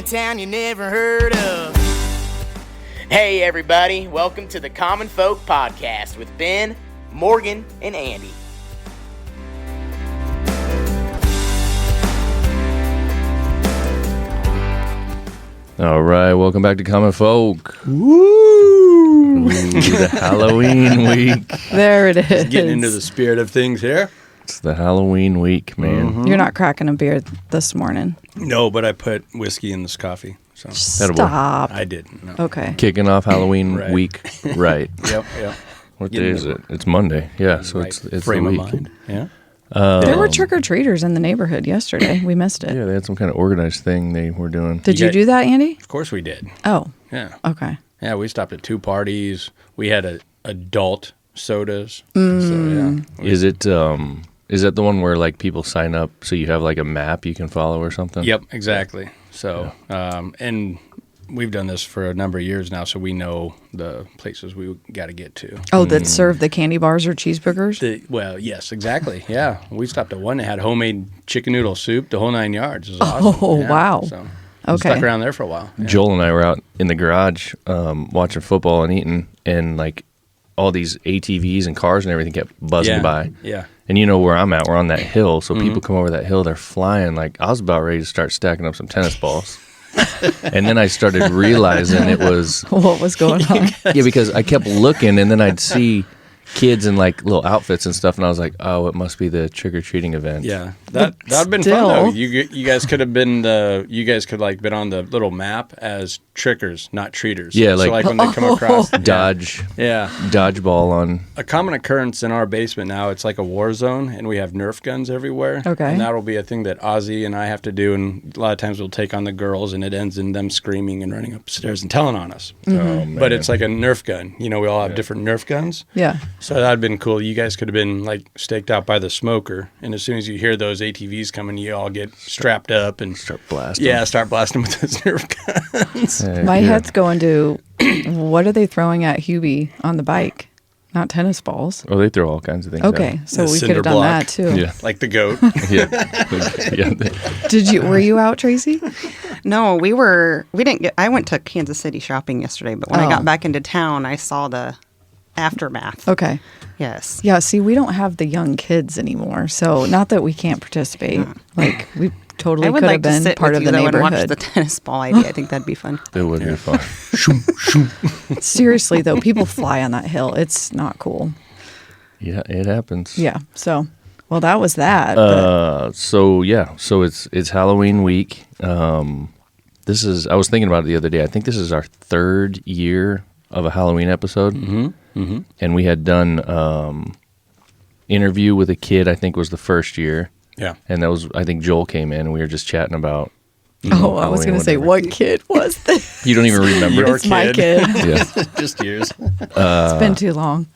a town you never heard of. Hey everybody, welcome to the Common Folk Podcast with Ben, Morgan, and Andy. All right, welcome back to Common Folk. Woo! The Halloween week. There it is. Just getting into the spirit of things here. It's the Halloween week, man. You're not cracking a beer this morning. No, but I put whiskey in this coffee. So Stop. I didn't. No. Okay. Kicking off Halloween Right. week, right? Yep. What Getting day is the- it? It's Monday. Yeah, so Right. it's frame the of week. mind. Yeah. There were trick-or-treaters in the neighborhood yesterday. We missed it. Yeah, they had some kind of organized thing they were doing. Did You you got- do that, Andy? Of course we did. Oh, Yeah. okay. Yeah, we stopped at 2 parties. We had adult sodas. So, yeah. Is it? Is that the one where like people sign up so you have like a map you can follow or something? Yep, exactly. So, and we've done this for a number of years now, so we know the places we got to get to. Oh, that serve the candy bars or cheeseburgers? Well, yes, exactly. Yeah, we stopped at one that had homemade chicken noodle soup, the whole 9 yards. It was awesome. Oh, Yeah, wow. So Okay. stuck around there for a while. Yeah. Joel and I were out in the garage watching football and eating, and like all these ATVs and cars and everything kept buzzing by. Yeah. And you know where I'm at, we're on that hill, so people come over that hill, they're flying. Like, I was about ready to start stacking up some tennis balls. And then I started realizing it was, What was going on? yeah, because I kept looking, and then I'd see kids in like little outfits and stuff, and I was like, oh, it must be the trick-or-treating event. Yeah, that'd been still- fun though. You guys could have been been on the little map as trickers, not treaters. Yeah, so like- when they come across Dodgeball on. A common occurrence in our basement now, it's like a war zone, and we have Nerf guns everywhere. Okay. And that'll be a thing that Ozzy and I have to do, and a lot of times we'll take on the girls, and it ends in them screaming and running upstairs and telling on us. Oh, man. But it's like a Nerf gun. You know, we all have different Nerf guns. Yeah. So that'd been cool. You guys could have been like staked out by the smoker, and as soon as you hear those ATVs coming, you all get strapped up and Start blasting. Yeah, start blasting with those Nerf guns. Heck My yeah. head's going to, what are they throwing at Hubie on the bike? Not tennis balls. Oh, they throw all kinds of things Okay, so The we could cinder have done block. that too. Yeah. Like the goat. Yeah. Were you out, Tracy? No, we didn't get, I went to Kansas City shopping yesterday, but when I got back into town, I saw the aftermath. Okay. Yes. Yeah, see, we don't have the young kids anymore, so not that we can't participate. Like, we totally I would could have like to been sit part with of you the though and watch neighborhood. the tennis ball idea. I think that'd be fun. It would be fun. Seriously, though, people fly on that hill. It's not cool. Yeah, it happens. Yeah, so, well, that was that. So it's Halloween week. I was thinking about it the other day. I think this is our 3rd year of a Halloween episode. And we had done interview with a kid, I think was the first year. Yeah. And that was, I think Joel came in and we were just chatting about. I was going to say, whatever. what kid was this? You don't even remember. Your It's my kid. kid. Yeah. Just years. It's been too long.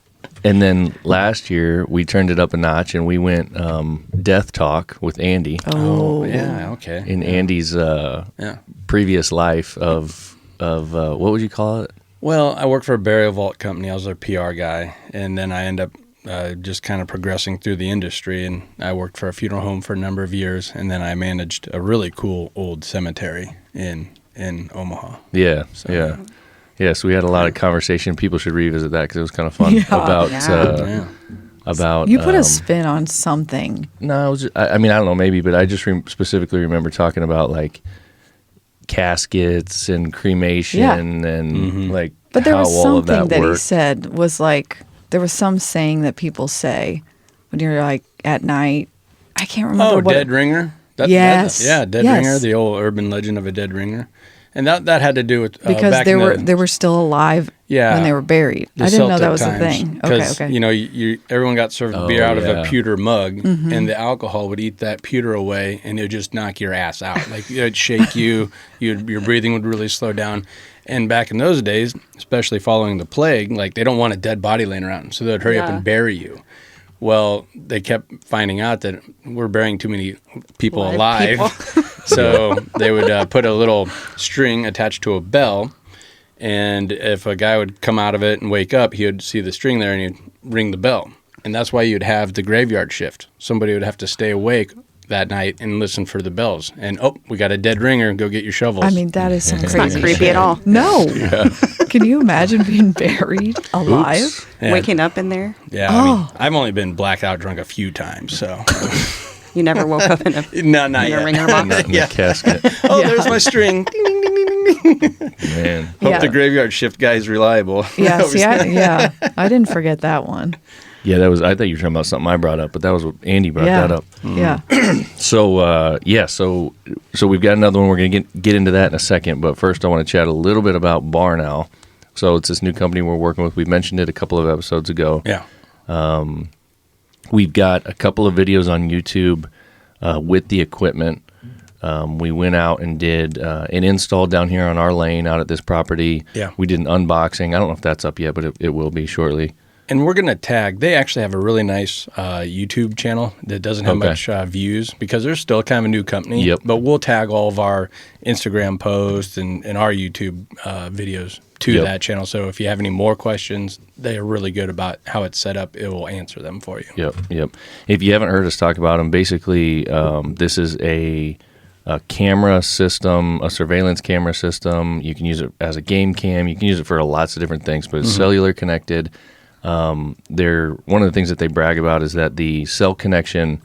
And then last year we turned it up a notch and we went death talk with Andy Oh, Yeah, okay. in Andy's Yeah. previous life of what would you call it? Well, I worked for a burial vault company. I was their PR guy, and then I ended up just kind of progressing through the industry, and I worked for a funeral home for a number of years, and then I managed a really cool old cemetery in Omaha. Yeah, So- yeah. Yeah, so we had a lot of conversation. People should revisit that because it was kind of fun. Yeah. About Yeah. about You put a spin on something. no, it was just, I mean I don't know maybe, but I just specifically remember talking about like caskets and cremation and like But there how was all of something that that he worked. said was like, there was some saying that people say when you're like at night. I can't remember Oh, what dead ringer? Yes. Dead Yes. ringer, the old urban legend of a dead ringer. And that had to do with because back they in were the, they were still alive Yeah. when they were buried. the I didn't know Celtic that was a times. thing. Okay, 'Cause, okay. You know, everyone got served beer out of yeah. a pewter mug, Mm-hmm. and the alcohol would eat that pewter away, and it would just knock your ass out. Like it'd shake you. Your breathing would really slow down. And back in those days, especially following the plague, like they don't want a dead body laying around, so they'd hurry up Yeah. and bury you. Well, they kept finding out that we're burying too many people Live alive. people. So they would put a little string attached to a bell, and if a guy would come out of it and wake up, he would see the string there and he'd ring the bell. And that's why you'd have the graveyard shift. Somebody would have to stay awake that night and listen for the bells. And, we got a dead ringer. Go get your shovels. I mean, that is some It's crazy not creepy shit. at all. No. Can you imagine being buried alive? Oops. Yeah. Waking up in there. Yeah, I've only been blacked out drunk a few times, so. You never woke up in a No, not in a yet. ringer box. Not in the casket. There's my string. Ding, ding, ding, ding, ding. Man. Hope Yeah. the graveyard shift guy's reliable. Yeah, see, I didn't forget that one. Yeah, I thought you were talking about something I brought up, but that was what Andy brought Yeah. that up. Yeah. So we've got another one. We're going to get into that in a second, but first I want to chat a little bit about Barn Owl. So it's this new company we're working with. We mentioned it a couple of episodes ago. Yeah. We've got a couple of videos on YouTube with the equipment. We went out and did an install down here on our lane out at this property. Yeah. We did an unboxing. I don't know if that's up yet, but it will be shortly. And we're going to tag, they actually have a really nice YouTube channel that doesn't have Okay. much views because they're still kind of a new company. Yep. But we'll tag all of our Instagram posts and our YouTube videos to Yep. that channel. So if you have any more questions, they are really good about how it's set up. It will answer them for you. Yep. If you haven't heard us talk about them, basically this is a camera system, a surveillance camera system. You can use it as a game cam. You can use it for lots of different things, but it's cellular connected. They're one of the things that they brag about is that the cell connection,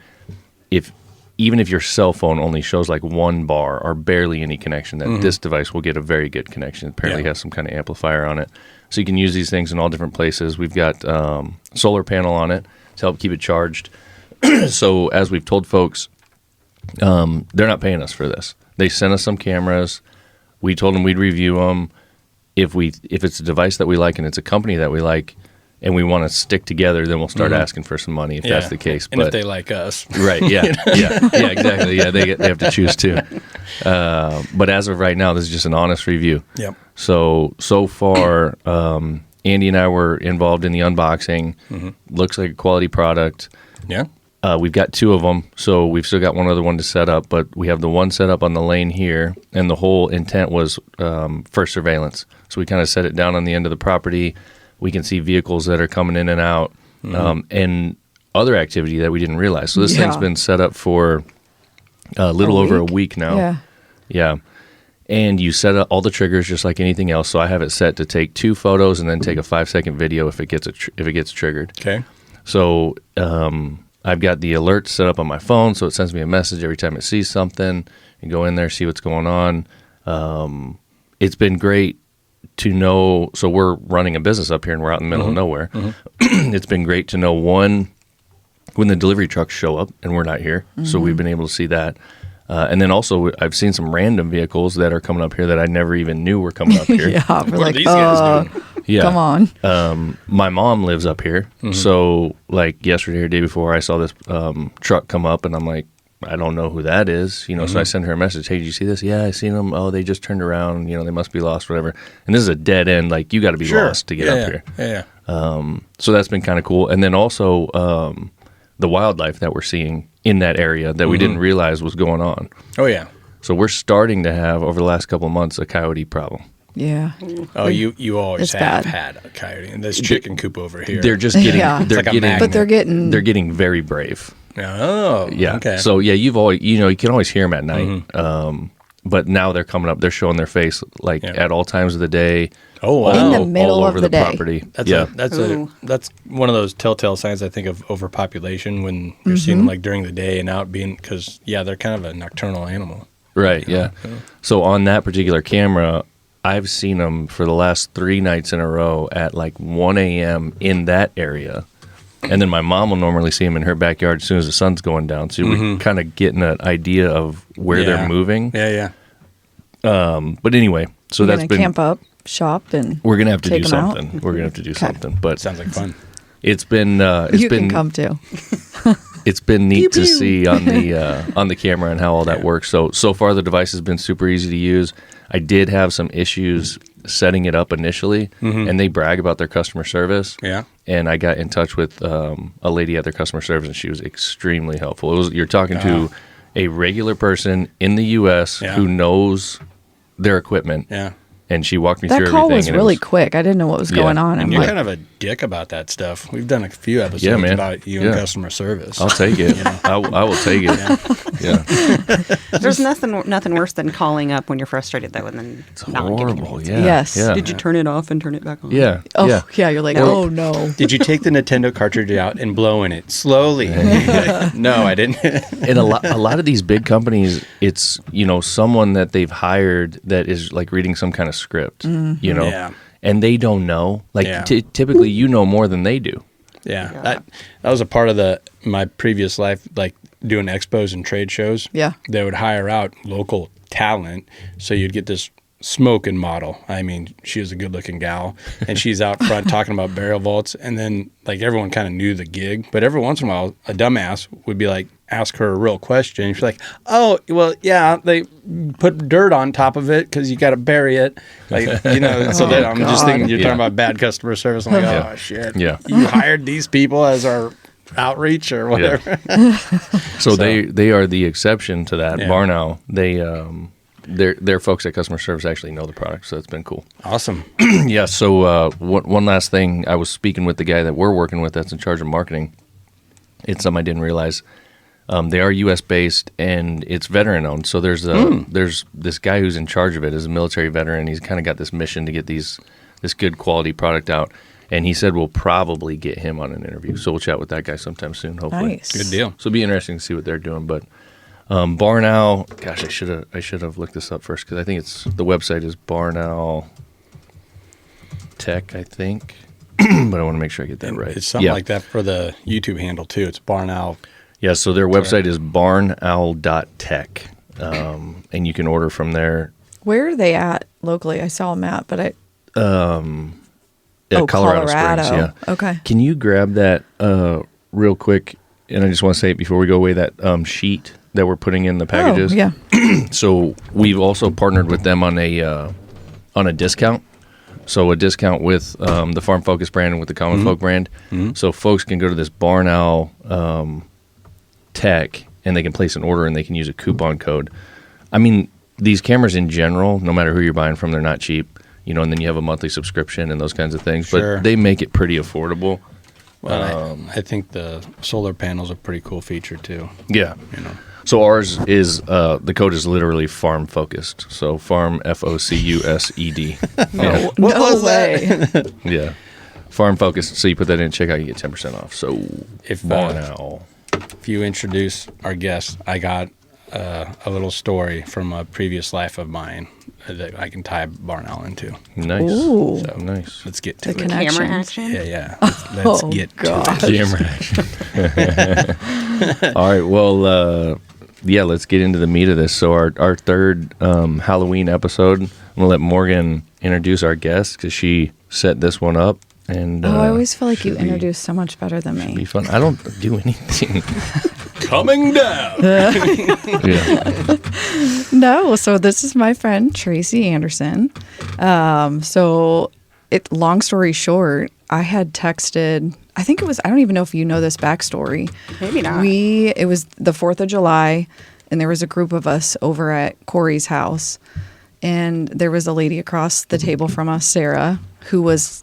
even if your cell phone only shows like one bar or barely any connection, that this device will get a very good connection. It apparently has some kind of amplifier on it. So you can use these things in all different places. We've got solar panel on it to help keep it charged. So as we've told folks, they're not paying us for this. They sent us some cameras. We told them we'd review them. If it's a device that we like and it's a company that we like, and we want to stick together, then we'll start asking for some money if that's the case. And if they like us. Right, yeah, yeah, exactly. Yeah, they have to choose too. But as of right now, this is just an honest review. Yep. So far, Andy and I were involved in the unboxing. Looks like a quality product. Yeah. We've got two of them, so we've still got one other one to set up, but we have the one set up on the lane here, and the whole intent was for surveillance. So we kind of set it down on the end of the property. We can see vehicles that are coming in and out, and other activity that we didn't realize. So this thing's been set up for a little over a week now. Yeah. And you set up all the triggers just like anything else. So I have it set to take 2 photos and then take a 5-second video if it gets triggered. Okay. So I've got the alert set up on my phone, so it sends me a message every time it sees something, and go in there, see what's going on. It's been great to know. So we're running a business up here, and we're out in the middle of nowhere. It's been great to know, one, when the delivery trucks show up and we're not here. So we've been able to see that. And then also, I've seen some random vehicles that are coming up here that I never even knew were coming up here. Yeah, we're What like, are these guys doing? Yeah. come on. My mom lives up here. So, like yesterday or the day before, I saw this truck come up, and I'm like, I don't know who that is. So I sent her a message. Hey, did you see this? Yeah, I seen them. Oh, they just turned around. They must be lost, whatever. And this is a dead end. Like, you got to be lost to get up here. Yeah. So that's been kind of cool. And then also the wildlife that we're seeing in that area that we didn't realize was going on. Oh, yeah. So we're starting to have, over the last couple of months, a coyote problem. Yeah. Oh, you always It's have bad. had a coyote. And this chicken coop over here. They're just getting, Yeah. they're It's like a getting, magnet. But they're getting very brave. Oh, Yeah. okay. So yeah, you've always, you can always hear them at night. But now they're coming up. They're showing their face like at all times of the day. Oh, wow. In the all middle of over the day. property. That's Ooh. that's one of those telltale signs I think of overpopulation when you're seeing them like during the day and out being because they're kind of a nocturnal animal. Right. Yeah. So on that particular camera, I've seen them for the last 3 nights in a row at like 1 a.m. in that area. And then my mom will normally see them in her backyard as soon as the sun's going down. So we're kind of getting an idea of where they're moving. Yeah. But anyway, so You're that's gonna been. camp up, shop, and We're gonna have to do take 'em out? something. We're gonna have to do something. But Sounds like fun. it's been. It's you been. can come too. It's been neat to see on the camera and how all that works. So far the device has been super easy to use. I did have some issues setting it up initially, and they brag about their customer service. Yeah. And I got in touch with a lady at their customer service, and she was extremely helpful. You're talking to a regular person in the U.S. who knows their equipment. Yeah. And she walked me That through call everything. was and really quick. I didn't know what was going on. And I'm you're like, kind of a dick about that stuff. We've done a few episodes Yeah, man. about you and customer service. I'll take it. I will take it. Yeah. There's nothing worse than calling up when you're frustrated, though, and then It's not getting an horrible. answer. Yeah. Yes. Yeah. Did you turn it off and turn it back on? Yeah. Oh, yeah. yeah. You're like, No. oh, no. Did you take the Nintendo cartridge out and blow in it slowly? No, I didn't. And a lot of these big companies, it's, someone that they've hired that is like reading some kind of script, Yeah. and they don't know. Like Yeah. typically you know more than they do. Yeah, Yeah. that was a part of my previous life, like doing expos and trade shows. Yeah. They would hire out local talent, so you'd get this smoking model. I mean, she was a good-looking gal, and she's out front talking about burial vaults, and then like everyone kind of knew the gig, but every once in a while, a dumbass would be like, ask her a real question. And she's like, "Oh, well, yeah, they put dirt on top of it because you got to bury it." Like, so that I'm just thinking you're talking about bad customer service. I'm like, Yeah. oh shit, Yeah. you hired these people as our outreach or whatever. So they are the exception to that. Yeah. Bar now, their folks at customer service actually know the product, so it's been cool. Awesome. Yeah. So one last thing, I was speaking with the guy that we're working with that's in charge of marketing. It's something I didn't realize. They are U.S. based and it's veteran owned. So there's this guy who's in charge of it is a military veteran. He's kind of got this mission to get this good quality product out. And he said we'll probably get him on an interview. So we'll chat with that guy sometime soon, hopefully. Nice. Good deal. So it'll be interesting to see what they're doing. But Barnow, gosh, I should have looked this up first because I think the website is Barnow Tech, I think. But I want to make sure I get that right. It's something like that for the YouTube handle too. It's Barnow. Yeah, so their website is barnowl.tech, and you can order from there. Where are they at locally? I saw a map, but At Colorado Colorado. Springs, yeah. Okay. Can you grab that real quick? And I just want to say it before we go away, that sheet that we're putting in the packages. Oh, yeah. So we've also partnered with them on a discount. So a discount with the Farm Focus brand and with the Common Folk brand. Mm-hmm. So folks can go to this Barn Owl Tech and they can place an order and they can use a coupon code. I mean, these cameras in general, no matter who you're buying from, they're not cheap. And then you have a monthly subscription and those kinds of things. Sure. But they make it pretty affordable. Well, I think the solar panel's a pretty cool feature too. Yeah. So ours is the code is literally farm focused. So farm FOCUSED. Yeah. What was way. Yeah. Farm focused. So you put that in checkout, you get 10% off. So If now. If you introduce our guest, I got a little story from a previous life of mine that I can tie Barn Owl into. Nice. Ooh. So nice. Let's get to The it. connections. Camera action? Yeah. Let's get gosh. to it. Camera. All right. Well, let's get into the meat of this. So our third Halloween episode, I'm going to let Morgan introduce our guest because she set this one up. And I always feel like you should be- introduce so much better than Be me. fun. I don't do anything. Coming down. Yeah. No, so this is my friend Tracy Anderson. Long story short, I had texted, I don't even know if you know this backstory. Maybe not. It was the 4th of July, and there was a group of us over at Corey's house. And there was a lady across the table from us, Sarah, who was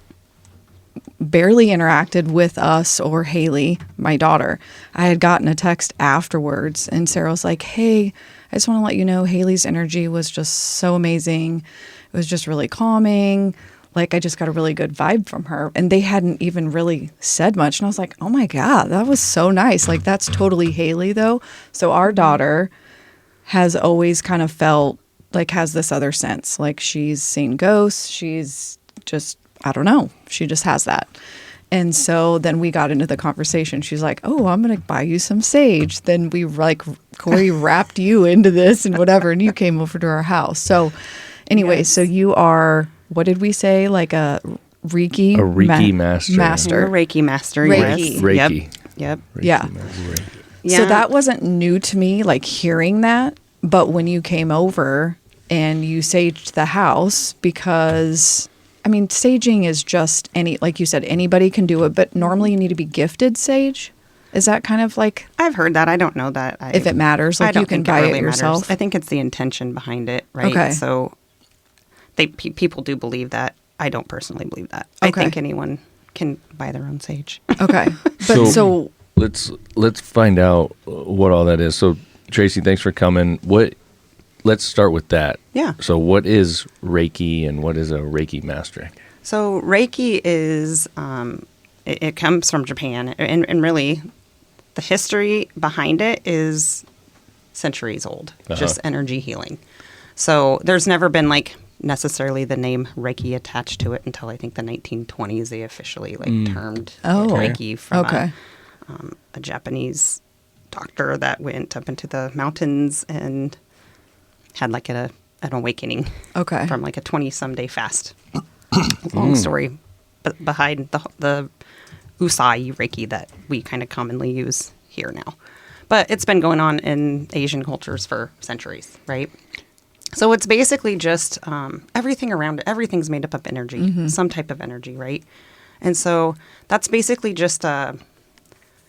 barely interacted with us or Haley, my daughter. I had gotten a text afterwards, and Sarah was like, "Hey, I just want to let you know Haley's energy was just so amazing. It was just really calming. Like, I just got a really good vibe from her." And they hadn't even really said much. And I was like, "Oh my God, that was so nice." Like, that's totally Haley, though. So our daughter has always kind of felt like has this other sense. Like, she's seen ghosts. She's just, I don't know. She just has that. And so then we got into the conversation. She's like, "Oh, I'm going to buy you some sage." Then Corey wrapped you into this and whatever, and you came over to our house. So anyway, Yes. So you are, what did we say? Like a Reike? Master. Master. You're a Reiki Master. Reiki. Yes. Reiki. Yep. Yeah. Yeah. So that wasn't new to me, like hearing that. But when you came over and you saged the house, because I mean, saging is just like you said, anybody can do it, but normally you need to be gifted sage. Is that kind of like, I've heard that. I don't know that. if it matters, like I don't you can think buy really it yourself? matters. I think it's the intention behind it, right? Okay. So people do believe that. I don't personally believe that. Okay. I think anyone can buy their own sage. Okay. But so let's find out what all that is. So Tracy, thanks for coming. Let's start with that. Yeah. So what is Reiki and what is a Reike Master? So Reiki is, it comes from Japan, and really the history behind it is centuries old, just energy healing. So there's never been like necessarily the name Reiki attached to it until I think the 1920s. They officially termed Reiki from a Japanese doctor that went up into the mountains and had like an awakening from like a 20-some day fast. Long story behind the Usai Reiki that we kind of commonly use here now. But it's been going on in Asian cultures for centuries, right? So it's basically just everything around it. Everything's made up of energy, some type of energy, right? And so that's basically just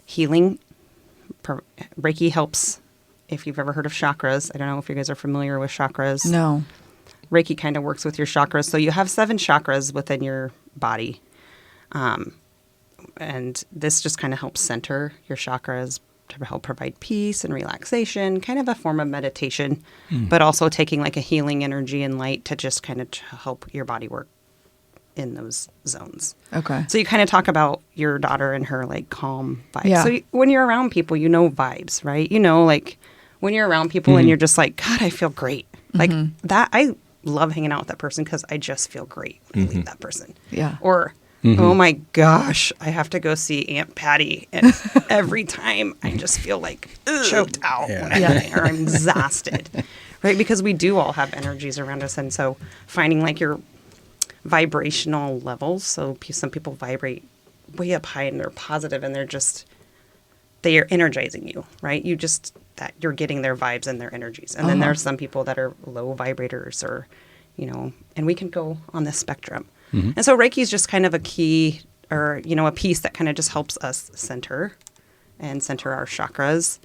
healing. Reiki helps, if you've ever heard of chakras. I don't know if you guys are familiar with chakras. No. Reiki kind of works with your chakras. So you have 7 chakras within your body. And this just kind of helps center your chakras to help provide peace and relaxation, kind of a form of meditation, but also taking like a healing energy and light to just kind of help your body work in those zones. Okay. So you kind of talk about your daughter and her like calm vibes. Yeah. So when you're around people, you know vibes, right? You know, like when you're around people and you're just like, God, I feel great. Like that, I love hanging out with that person because I just feel great when I leave that person. Yeah. Or, oh my gosh, I have to go see Aunt Patty. And every time I just feel like choked out when I'm there. I'm exhausted. Right? Because we do all have energies around us. And so finding like your vibrational levels. So some people vibrate way up high and they're positive and they are energizing you, right? That you're getting their vibes and their energies. And then there's some people that are low vibrators or, and we can go on this spectrum. And so Reiki is just kind of a key or, a piece that kind of just helps us center our chakras.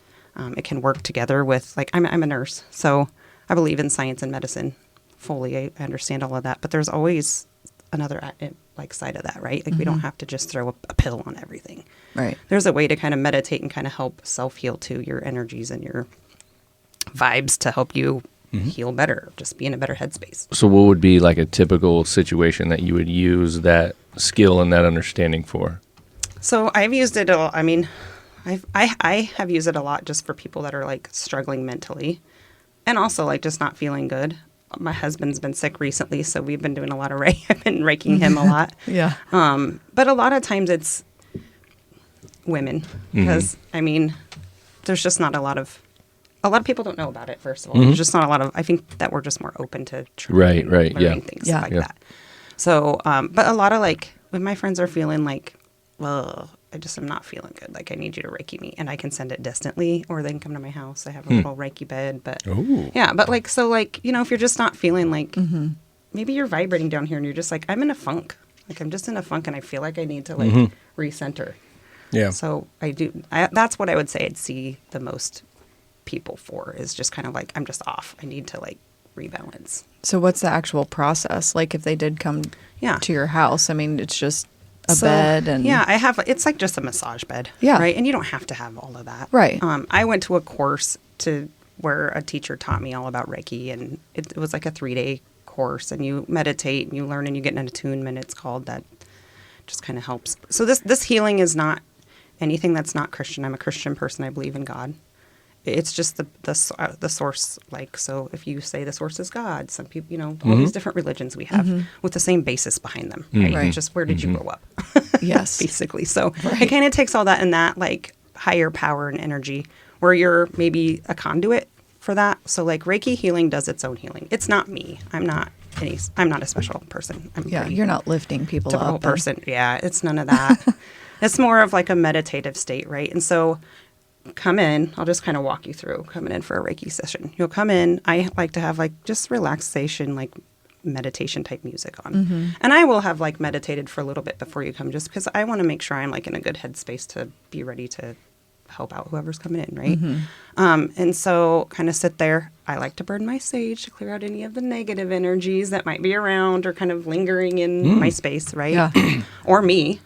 It can work together with, like, I'm a nurse, so I believe in science and medicine fully. I understand all of that, but there's always another side of that, right? Like we don't have to just throw a pill on everything. Right. There's a way to kind of meditate and kind of help self-heal too, your energies and your vibes to help you heal better, just be in a better headspace. So what would be like a typical situation that you would use that skill and that understanding for? So I've used it a lot. I mean, I have used it a lot just for people that are like struggling mentally and also like just not feeling good. My husband's been sick recently, so we've been doing a lot of Reiki. I've been raking him a lot. Yeah. But a lot of times it's women because, I mean, there's just not a lot of people don't know about it, first of all. There's just not a lot of, I think that we're just more open to trying learning things like that. So, but a lot of like, when my friends are feeling like, well, I just am not feeling good. Like I need you to Reiki me and I can send it distantly or they can come to my house. I have a little Reiki bed, but but like, so like, if you're just not feeling like maybe you're vibrating down here and you're just like, I'm in a funk. Like I'm just in a funk and I feel like I need to like recenter. Yeah. So that's what I would say I'd see the most people for is just kind of like, I'm just off. I need to like rebalance. So what's the actual process? Like if they did come to your house, I mean, it's just a bed and it's like just a massage bed. Yeah. Right. And you don't have to have all of that. Right. I went to a course where a teacher taught me all about Reiki and it was like a 3-day course and you meditate and you learn and you get an attunement. It's called that just kind of helps. So this healing is not anything that's not Christian. I'm a Christian person. I believe in God. It's just the source. Like, so if you say the source is God, some people, all these different religions we have with the same basis behind them, right? Right. Just where did you grow up? Yes. Basically. So it kind of takes all that and that like higher power and energy where you're maybe a conduit for that. So like Reiki healing does its own healing. It's not me. I'm not a special person. You're not lifting people typical up. Person. Yeah. It's none of that. It's more of like a meditative state, right? And so come in, I'll just kind of walk you through coming in for a Reiki session. You'll come in. I like to have like just relaxation, like meditation type music on. And I will have like meditated for a little bit before you come just because I want to make sure I'm like in a good headspace to be ready to help out whoever's coming in, right? And so kind of sit there. I like to burn my sage to clear out any of the negative energies that might be around or kind of lingering in my space, right? Yeah. Or me.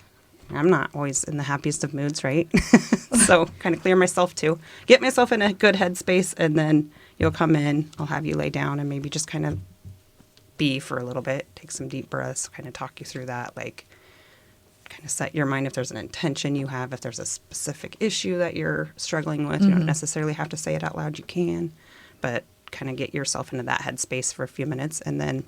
I'm not always in the happiest of moods, right? So kind of clear myself too. Get myself in a good headspace, and then you'll come in. I'll have you lay down and maybe just kind of be for a little bit. Take some deep breaths, kind of talk you through that, like kind of set your mind if there's an intention you have, if there's a specific issue that you're struggling with. You don't necessarily have to say it out loud. You can, but kind of get yourself into that headspace for a few minutes, and then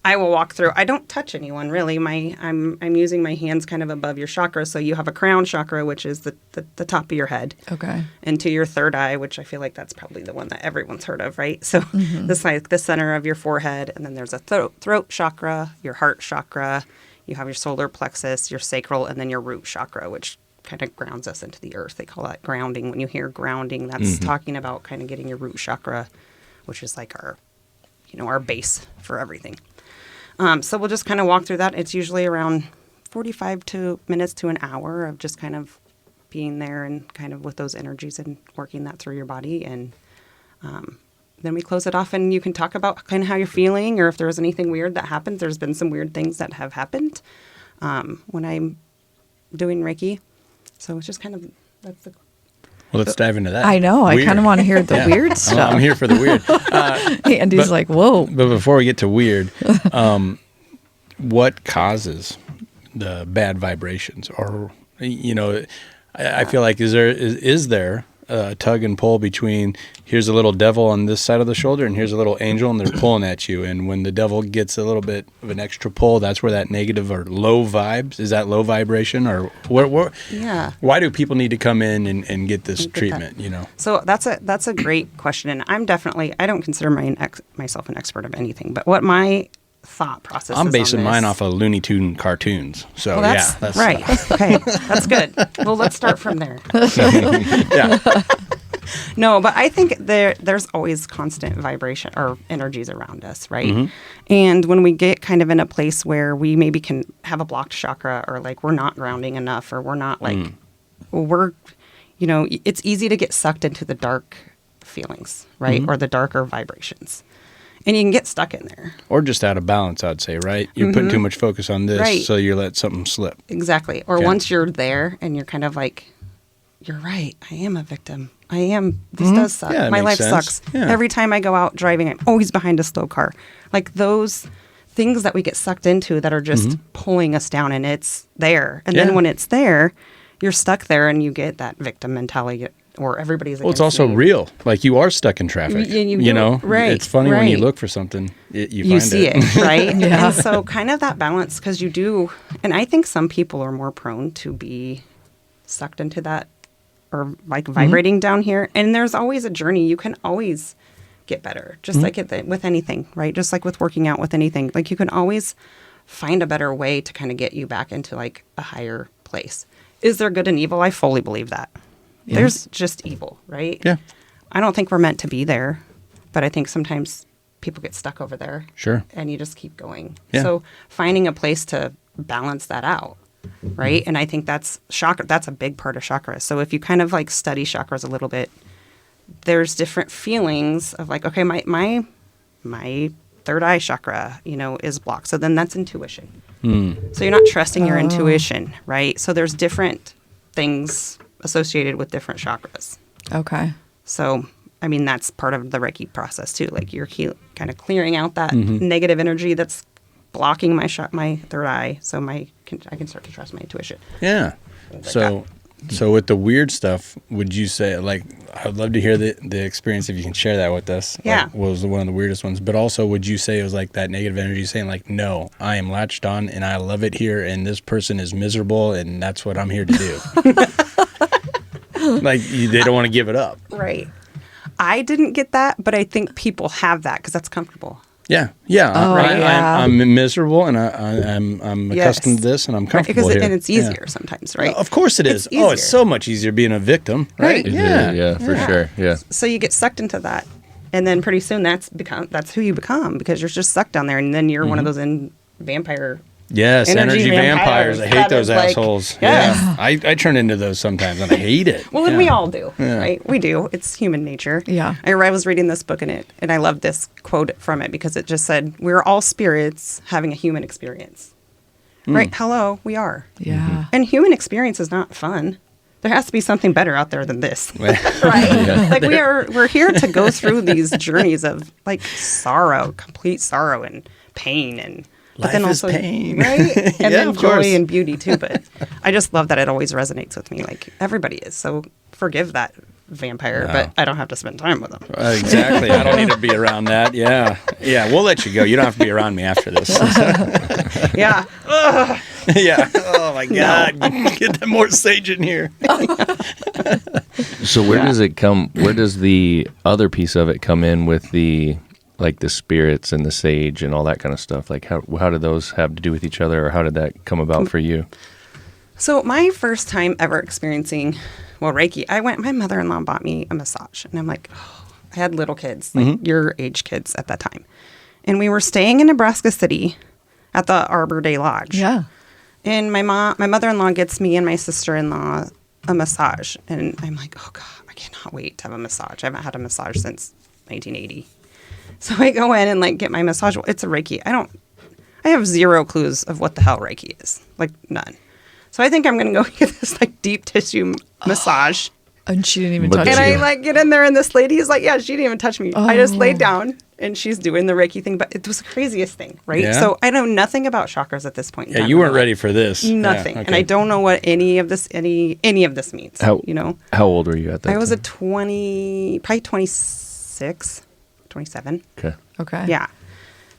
I will walk through. I don't touch anyone really. I'm using my hands kind of above your chakra. So you have a crown chakra, which is the top of your head. Okay. Into your third eye, which I feel like that's probably the one that everyone's heard of, right? So this is like the center of your forehead, and then there's a throat chakra, your heart chakra. You have your solar plexus, your sacral, and then your root chakra, which kind of grounds us into the earth. They call that grounding. When you hear grounding, that's talking about kind of getting your root chakra, which is like our base for everything. So we'll just kind of walk through that. It's usually around 45 minutes to an hour of just kind of being there and kind of with those energies and working that through your body. And then we close it off, and you can talk about kind of how you're feeling, or if there was anything weird that happened. There's been some weird things that have happened when I'm doing Reiki. So it's just kind of, that's the... Well, let's dive into that. I know. Weird. I kind of want to hear the weird stuff. I'm here for the weird. Andy's like, whoa. But before we get to weird, what causes the bad vibrations? Or, I feel like is there a tug and pull between here's a little devil on this side of the shoulder and here's a little angel, and they're pulling at you, and when the devil gets a little bit of an extra pull, that's where that negative or low vibes, is that low vibration, or what? Yeah. Why do people need to come in and get this treatment? So that's a great question, and I don't consider myself an expert of anything, but what my thought process I'm is basing on mine this, off of Looney Tune cartoons. So that's right. Okay, that's good. Well, let's start from there. Yeah. No, but I think there's always constant vibration or energies around us, right? And when we get kind of in a place where we maybe can have a blocked chakra, or like we're not grounding enough, or we're not like, it's easy to get sucked into the dark feelings, right? Or the darker vibrations. And you can get stuck in there. Or just out of balance, I'd say, right? You're putting too much focus on this, right. So you let something slip. Exactly. Or once you're there and you're kind of like, you're right, I am a victim. This does suck. Yeah, my life sense. sucks. Yeah. Every time I go out driving, I'm always behind a slow car. Like those things that we get sucked into that are just pulling us down, and it's there. And then when it's there, you're stuck there, and you get that victim mentality, or everybody's against Well, it's also me. real. Like you are stuck in traffic. Right. It's funny when you right. look for something, you you find see it, right? Yeah. And so kind of that balance, because you do, and I think some people are more prone to be sucked into that, or like vibrating down here. And there's always a journey. You can always get better, just like with anything, right? Just like with working out, with anything. Like you can always find a better way to kind of get you back into like a higher place. Is there good and evil? I fully believe that. Yeah. There's just evil, right? Yeah. I don't think we're meant to be there, but I think sometimes people get stuck over there. Sure. And you just keep going. Yeah. So finding a place to balance that out, right? And I think that's a big part of chakras. So if you kind of like study chakras a little bit, there's different feelings of like, okay, my third eye chakra, is blocked. So then that's intuition. So you're not trusting your intuition, right? So there's different things associated with different chakras. Okay. So, I mean, that's part of the Reiki process too. Like you're kind of clearing out that negative energy that's blocking my third eye, so I can start to trust my intuition. Yeah. So with the weird stuff, would you say, like, I'd love to hear the experience if you can share that with us. Yeah. Like, what was one of the weirdest ones? But also, would you say it was like that negative energy saying like, no, I am latched on and I love it here, and this person is miserable and that's what I'm here to do. Like they don't want to give it up. Right. I didn't get that, but I think people have that because that's comfortable. Yeah. Oh, yeah. I'm miserable, and I'm accustomed to this, and I'm comfortable here. And it's easier sometimes, right? Of course it is. It's so much easier being a victim, right? Yeah, for sure. Yeah. So you get sucked into that, and then pretty soon that's who you become, because you're just sucked down there, and then you're one of those vampire. Yes, energy vampires. I hate those assholes. Yes. Yeah, I turn into those sometimes, and I hate it. Well, and we all do, right? We do. It's human nature. Yeah. I was reading this book and I love this quote from it, because it just said, "We're all spirits having a human experience." right? Hello, we are. Yeah. And human experience is not fun. There has to be something better out there than this, right? Like we're here to go through these journeys of like sorrow, complete sorrow and pain, and but Life then is also pain. right, and Yeah, then of joy course. and beauty too. But I just love that it always resonates with me. Like everybody is, so forgive that vampire, but I don't have to spend time with them. Exactly. I don't need to be around that. Yeah. Yeah. We'll let you go. You don't have to be around me after this. Yeah. Yeah. Oh my God. Get the more sage in here. So where does it come? Where does the other piece of it come in with the like the spirits and the sage and all that kind of stuff? Like how do those have to do with each other, or how did that come about for you? So my first time ever experiencing, Reiki, my mother-in-law bought me a massage, and I'm like, I had little kids, like your age kids at that time. And we were staying in Nebraska City at the Arbor Day Lodge. Yeah. And my mother-in-law gets me and my sister-in-law a massage. And I'm like, oh God, I cannot wait to have a massage. I haven't had a massage since 1980. So I go in and like get my massage. Well, it's a Reiki. I have zero clues of what the hell Reiki is. Like none. So I think I'm going to go get this like deep tissue massage. And she didn't even But touch And Yeah. you. I like get in there and this lady is like, yeah, she didn't even touch me. I just laid down and she's doing the Reiki thing, but it was the craziest thing, right? Yeah. So I know nothing about chakras at this point. in Yeah. time You in weren't my ready life. for this. Nothing. Yeah, okay. And I don't know what any of this means. How You know, How old were you at that? I was time? probably 26, 27. Okay. Okay. Yeah.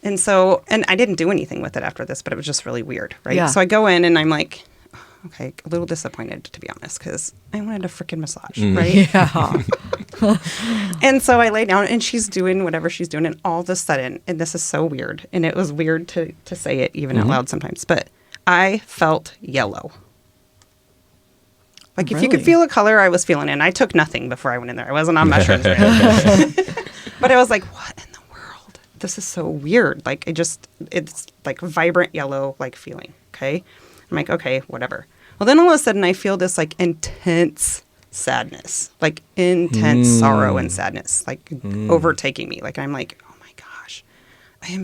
And so, and I didn't do anything with it after this, but it was just really weird, right? Yeah. So I go in and I'm like, okay, a little disappointed, to be honest, because I wanted a freaking massage, right? Yeah. And so I lay down and she's doing whatever she's doing. And all of a sudden, and this is so weird, and it was weird to say it even out loud sometimes, but I felt yellow. Like if you could Really? feel a color, I was feeling it. And I took nothing before I went in there. I wasn't on mushrooms or anything. But I was like, what in the world? This is so weird. Like it's like vibrant yellow like feeling. Okay. I'm like, okay, whatever. Well, then all of a sudden I feel this like intense sadness, like intense sorrow and sadness, like overtaking me. Like I'm like, oh my gosh,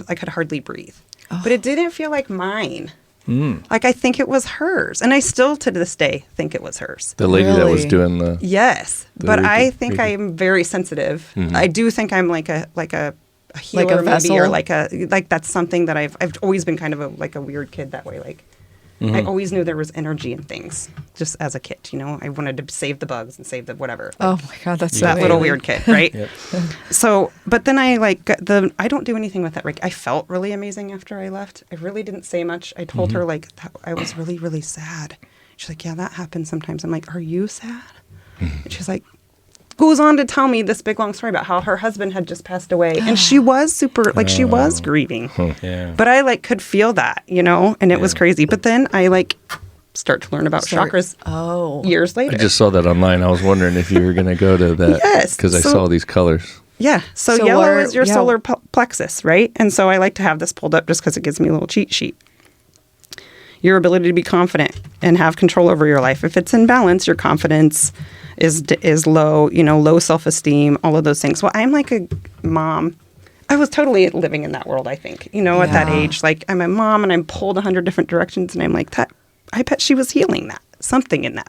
I could hardly breathe. But it didn't feel like mine. Like I think it was hers. And I still to this day think it was hers. The lady that was Really? doing the Yes, The but Reiki- I think Reiki. I am very sensitive. I do think I'm like a healer, Like a maybe, vessel? or like that's something that I've always been kind of a weird kid that way. Like I always knew there was energy in things. Just as a kid, you know, I wanted to save the bugs and save the whatever. Oh my God, that's so that little amazing. weird kid, right? So, but then I I don't do anything with that. Like I felt really amazing after I left. I really didn't say much. I told her like that I was really, really sad. She's like, yeah, that happens sometimes. I'm like, are you sad? And she's like, goes on to tell me this big long story about how her husband had just passed away, and she was super she was grieving. Yeah. But I like could feel that, you know, and it was crazy. But then I like start to learn about chakras Oh. years later. I just saw that online. I was wondering if you were going to go to that. Yes, Because I so- saw these colors. Yeah. So, So yellow where- is your yeah. solar plexus, right? And so I like to have this pulled up just because it gives me a little cheat sheet. Your ability to be confident and have control over your life. If it's in balance, your confidence is low, you know, low self-esteem, all of those things. Well, I'm like a mom. I was totally living in that world, I think, you know, at that Yeah. age. Like I'm a mom and I'm pulled 100 different directions, and I'm like, that. I bet she was healing that, something in that.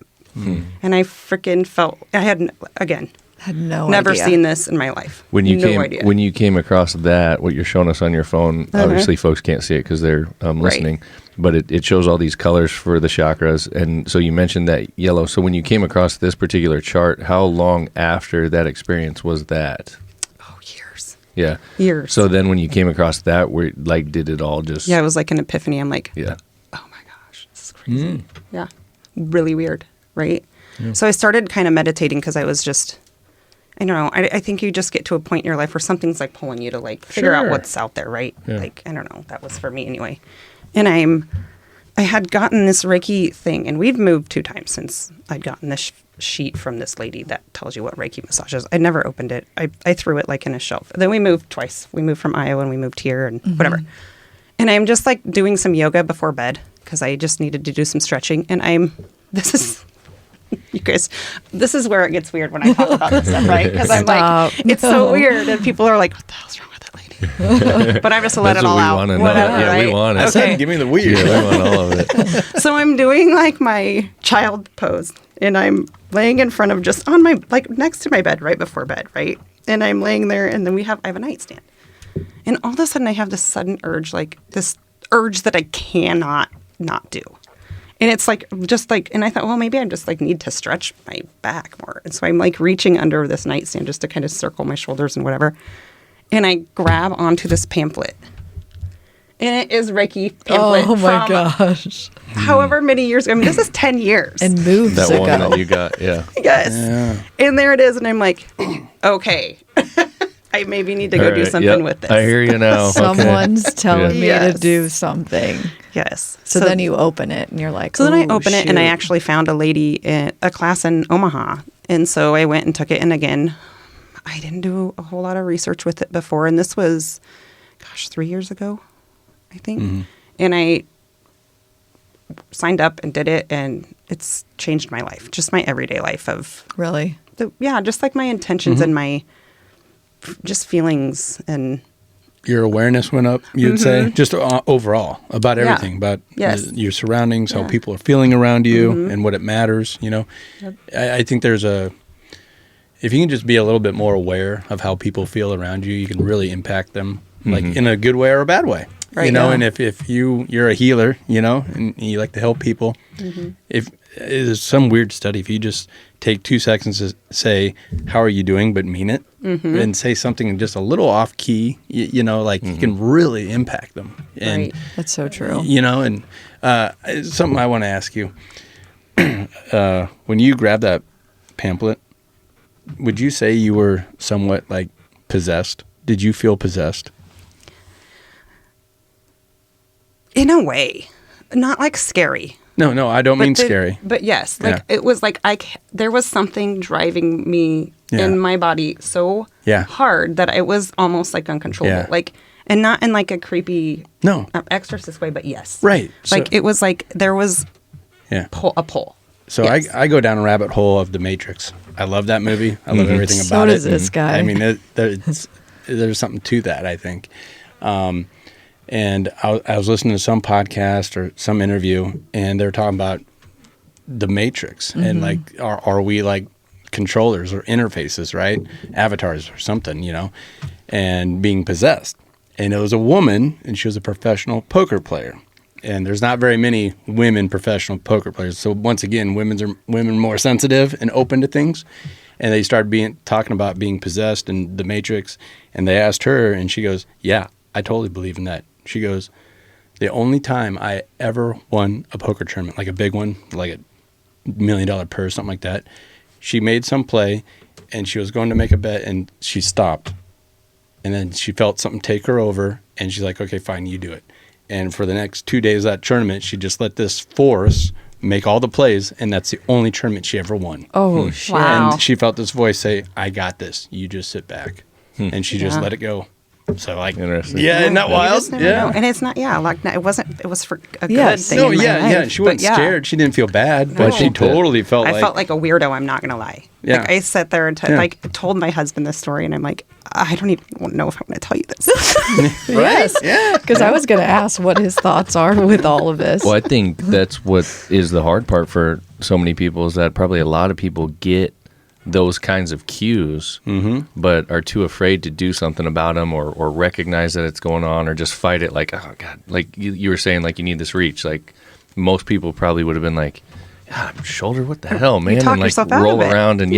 And I freaking felt, I had, again, Had no never idea. seen this in my life. When you no idea. when you came across that, what you're showing us on your phone, obviously folks can't see it because they're listening, but it shows all these colors for the chakras. And so you mentioned that yellow. So when you came across this particular chart, how long after that experience was that? Oh, years. Yeah. Years. So then when you came across that, where like did it all just Yeah, it was like an epiphany. I'm like, Yeah. oh my gosh, this is crazy. Yeah, really weird, right? So I started kind of meditating because I was just, I don't know, I think you just get to a point in your life where something's like pulling you to like figure out Sure. what's out there, right? Yeah. Like, I don't know, that was for me anyway. And I had gotten this Reiki thing, and we'd moved 2 times since I'd gotten this sheet from this lady that tells you what Reiki massage is. I never opened it. I threw it like in a shelf. Then we moved twice. We moved from Iowa and we moved here and whatever. And I'm just like doing some yoga before bed because I just needed to do some stretching. And this is, you guys, this is where it gets weird when I talk about this stuff, right? Because I'm Stop. like, it's so weird. And people are like, what the hell's wrong with that lady? but I have to let it all out. Wanna know. Whatever, Yeah, right? we want it. I said, give me the weird. Yeah, we want all of it. So I'm doing like my child pose, and I'm laying in front of just on my like next to my bed, right before bed, right? And I'm laying there, and then I have a nightstand, and all of a sudden I have this sudden urge, like this urge that I cannot not do. And it's like, just like, and I thought, well, maybe I just like need to stretch my back more. And so I'm like reaching under this nightstand just to kind of circle my shoulders and whatever. And I grab onto this pamphlet. And it is Reiki pamphlet. Oh my from gosh. however many years ago. I mean, this is 10 years. And moves That ago. one that you got, yeah. yes. Yeah. And there it is. And I'm like, okay. I maybe need to go All do right, something yep. with this. I hear you now. Okay. Someone's telling me to Yes. do something. Yes. So then you open it and you're like, So then I "Ooh, open it, and I shoot." actually found a lady in a class in Omaha. And so I went and took it. And again, I didn't do a whole lot of research with it before. And this was, 3 years ago, I think. And I signed up and did it. And it's changed my life, just my everyday life of, Really? just like my intentions and my just feelings. And Your awareness went up, you'd say, just overall about Yeah. everything, about Yes. your surroundings, how Yeah. people are feeling around you, and what it matters. You know, I think if you can just be a little bit more aware of how people feel around you, you can really impact them, like in a good way or a bad way. Right, you know, yeah. and if you're a healer, you know, and you like to help people, if there's some weird study, if you just take 2 seconds to say, how are you doing, but mean it, and say something just a little off key, you know, like you can really impact them. And, Right. That's so true. you know, and something I want to ask you, when you grabbed that pamphlet, would you say you were somewhat like possessed? Did you feel possessed? in a way, not like scary. No, I don't mean scary. But yes, like Yeah. it was like there was something driving me Yeah. in my body so Yeah. hard that it was almost like uncontrollable. Yeah. Like, and not in like a creepy No. exorcist way, but yes. Right. Like So- it was like there was Yeah. a pull. So Yes. I go down a rabbit hole of The Matrix. I love that movie. I love everything So about does it. this guy. I mean, there's something to that, I think. And I was listening to some podcast or some interview, and they were talking about the Matrix and like, are we like controllers or interfaces, right? Avatars or something, you know, and being possessed. And it was a woman, and she was a professional poker player. And there's not very many women professional poker players. So once again, women more sensitive and open to things. And they started talking about being possessed in the Matrix. And they asked her, and she goes, "Yeah, I totally believe in that." She goes, "The only time I ever won a poker tournament, like a big one, like a $1 million purse, something like that, she made some play, and she was going to make a bet, and she stopped. And then she felt something take her over, and she's like, okay, fine, you do it. And for the next 2 days of that tournament, she just let this force make all the plays, and that's the only tournament she ever won. Oh, shit. Wow. And she felt this voice say, "I got this. You just sit back." And she just Yeah. let it go. So like, Interesting. yeah, isn't that You wild? just never know. And it's not, like, it wasn't, it was for a good Yes. thing. No, in my yeah, life, yeah. She but wasn't scared. She didn't feel bad, but No. she totally felt I like, felt like a weirdo. I'm not gonna lie. Yeah. Like I sat there and Yeah. told my husband this story, and I'm like, I don't even know if I'm gonna tell you this. Yes. yeah. Because I was going to ask what his thoughts are with all of this. Well, I think that's what is the hard part for so many people is that probably a lot of people get those kinds of cues, but are too afraid to do something about them or recognize that it's going on or just fight it like, oh, God. Like you were saying, like you need this reach. Like most people probably would have been like, God, shoulder, what the hell, man? talk And like yourself out roll of it. around and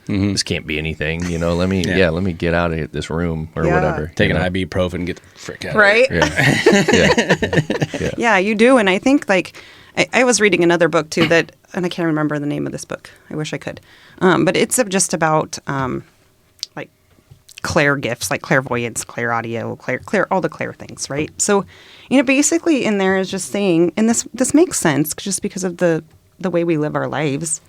this can't be anything. You know, let me get out of this room or Yeah. whatever. Take an you know? ibuprofen and get the frick out. Right? Yeah. Yeah, you do. And I think I was reading another book too that, and I can't remember the name of this book. I wish I could. But it's just about like clair gifts, like clairvoyance, clair audio, clair, all the clair things, right? So, basically in there is just saying, and this makes sense just because of the way we live our lives.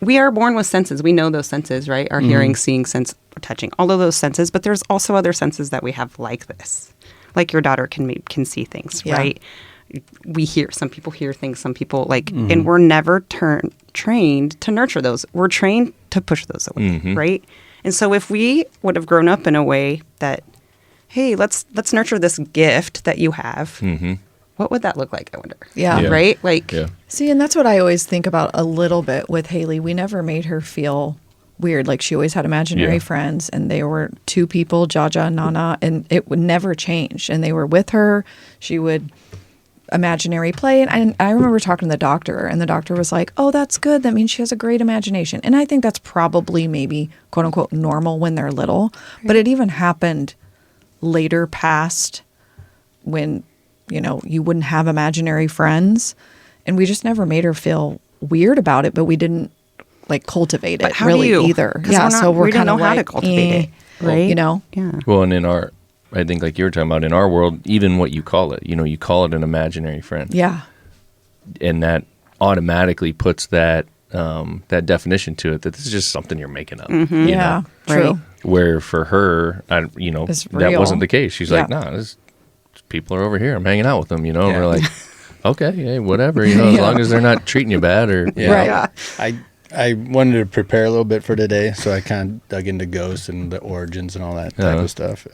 We are born with senses. We know those senses, right? Our hearing, seeing, sense, touching, all of those senses. But there's also other senses that we have like this. Like your daughter can see things, Yeah. right? We hear, some people hear things, some people and we're never trained to nurture those. We're trained to push those away, right? And so if we would have grown up in a way that hey, let's nurture this gift that you have. Mm-hmm. What would that look like, I wonder? Yeah. Yeah. Right? Like, Yeah. See, and that's what I always think about a little bit with Haley. We never made her feel weird. Like, she always had imaginary Yeah. friends, and they were two people, Jaja and Nana, and it would never change. And they were with her. She would imaginary play. And I remember talking to the doctor, and the doctor was like, oh, that's good. That means she has a great imagination. And I think that's probably maybe, quote unquote, normal when they're little. But it even happened later past when, you know, you wouldn't have imaginary friends. And we just never made her feel weird about it, but we didn't like cultivate But it how really do you? either. 'Cause Yeah, we're not- so we're we don't kind of know how to like, cultivate it, right? you know? yeah. Well, and I think like you were talking about, in our world, even what you call it, you know, you call it an imaginary friend. Yeah. And that automatically puts that that definition to it, that this is just something you're making up. Mm-hmm. You Yeah. know? True. Right. Where for her, It's that real. wasn't the case. She's like, Yeah. nah, this people are over here. I'm hanging out with them, you know. And Yeah. we're like, okay, hey, whatever, you know, as long as they're not treating you bad or Yeah. Right. Yeah. I wanted to prepare a little bit for today, so I kind of dug into ghosts and the origins and all that type Uh-huh. of stuff,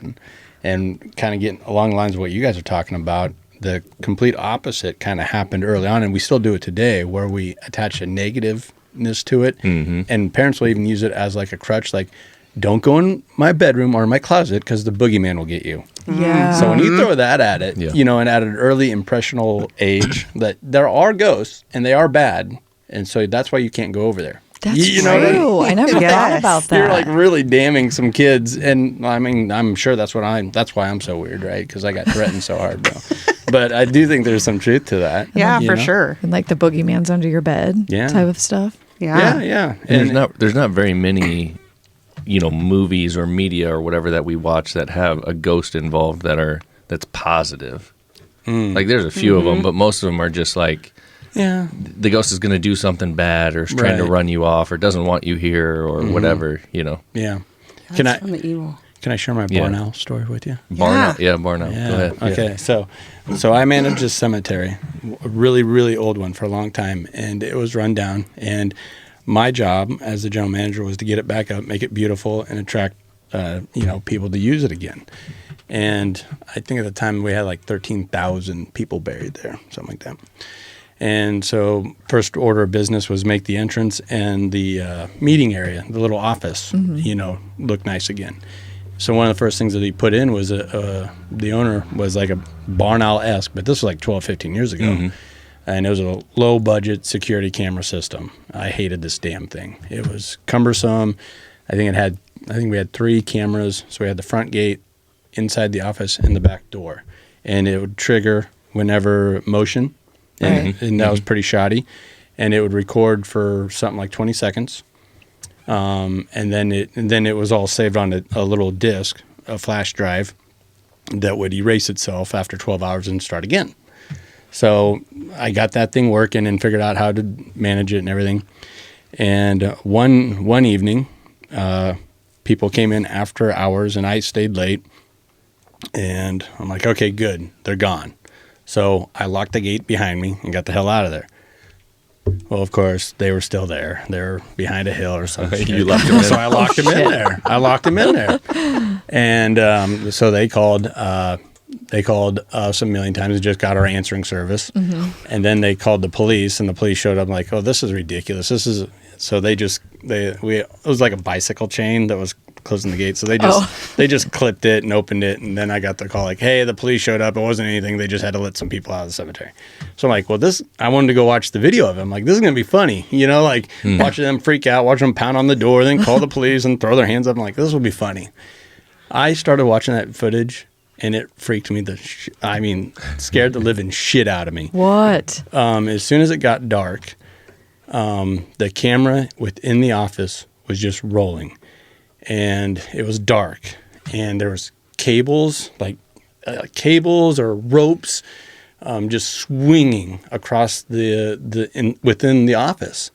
and kind of getting along the lines of what you guys are talking about. The complete opposite kind of happened early on, and we still do it today, where we attach a negativeness to it, and parents will even use it as like a crutch, like, don't go in my bedroom or my closet because the boogeyman will get you. Yeah. So when you throw that at it, Yeah. you know, and at an early impressional age, that there are ghosts and they are bad, and so that's why you can't go over there. That's You know what I mean? true. I never Yes. thought about that. You're like really damning some kids, and I mean, I'm sure that's why I'm so weird, right? Because I got threatened so hard, bro. But I do think there's some truth to that. Yeah, you for know? sure. And like the boogeyman's under your bed Yeah. type of stuff. Yeah. Yeah. And there's not very many, you know, movies or media or whatever that we watch that have a ghost involved that's positive. Like there's a few of them, but most of them are just like, yeah. the ghost is going to do something bad or is trying to Right. run you off or doesn't want you here or whatever, you know. Yeah. That's from the evil. Can I share my Yeah. barn owl story with you? Barn out. Yeah, barn out. Yeah. Go ahead. Yeah. Okay. So I managed a cemetery, a really, really old one for a long time, and it was run down. And my job as the general manager was to get it back up, make it beautiful, and attract, people to use it again. And I think at the time we had like 13,000 people buried there, something like that. And so first order of business was make the entrance and the meeting area, the little office, look nice again. So one of the first things that he put in was the owner was like a barn owl-esque, but this was like 12, 15 years ago. And it was a low-budget security camera system. I hated this damn thing. It was cumbersome. I think we had 3 cameras. So we had the front gate, inside the office, and the back door. And it would trigger whenever motion. And that was pretty shoddy. And it would record for something like 20 seconds. And then it was all saved on a little disk, a flash drive, that would erase itself after 12 hours and start again. So I got that thing working and figured out how to manage it and everything. And one evening, people came in after hours and I stayed late. And I'm like, okay, good, they're gone. So I locked the gate behind me and got the hell out of there. Well, of course, they were still there. They were behind a hill or something. You left them in. So I locked them in there. And so they called us a million times and just got our answering service. And then they called the police, and the police showed up like, oh, this is ridiculous. So it was like a bicycle chain that was closing the gate. So they just clipped it and opened it. And then I got the call like, hey, the police showed up. It wasn't anything. They just had to let some people out of the cemetery. So I'm like, well, I wanted to go watch the video of it. I'm like, this is going to be funny. Watching them freak out, watching them pound on the door, then call the police and throw their hands up. I'm like, this will be funny. I started watching that footage and it freaked me scared the living shit out of me. What? As soon as it got dark, the camera within the office was just rolling. And it was dark, and there was cables, like cables or ropes, just swinging across within the office.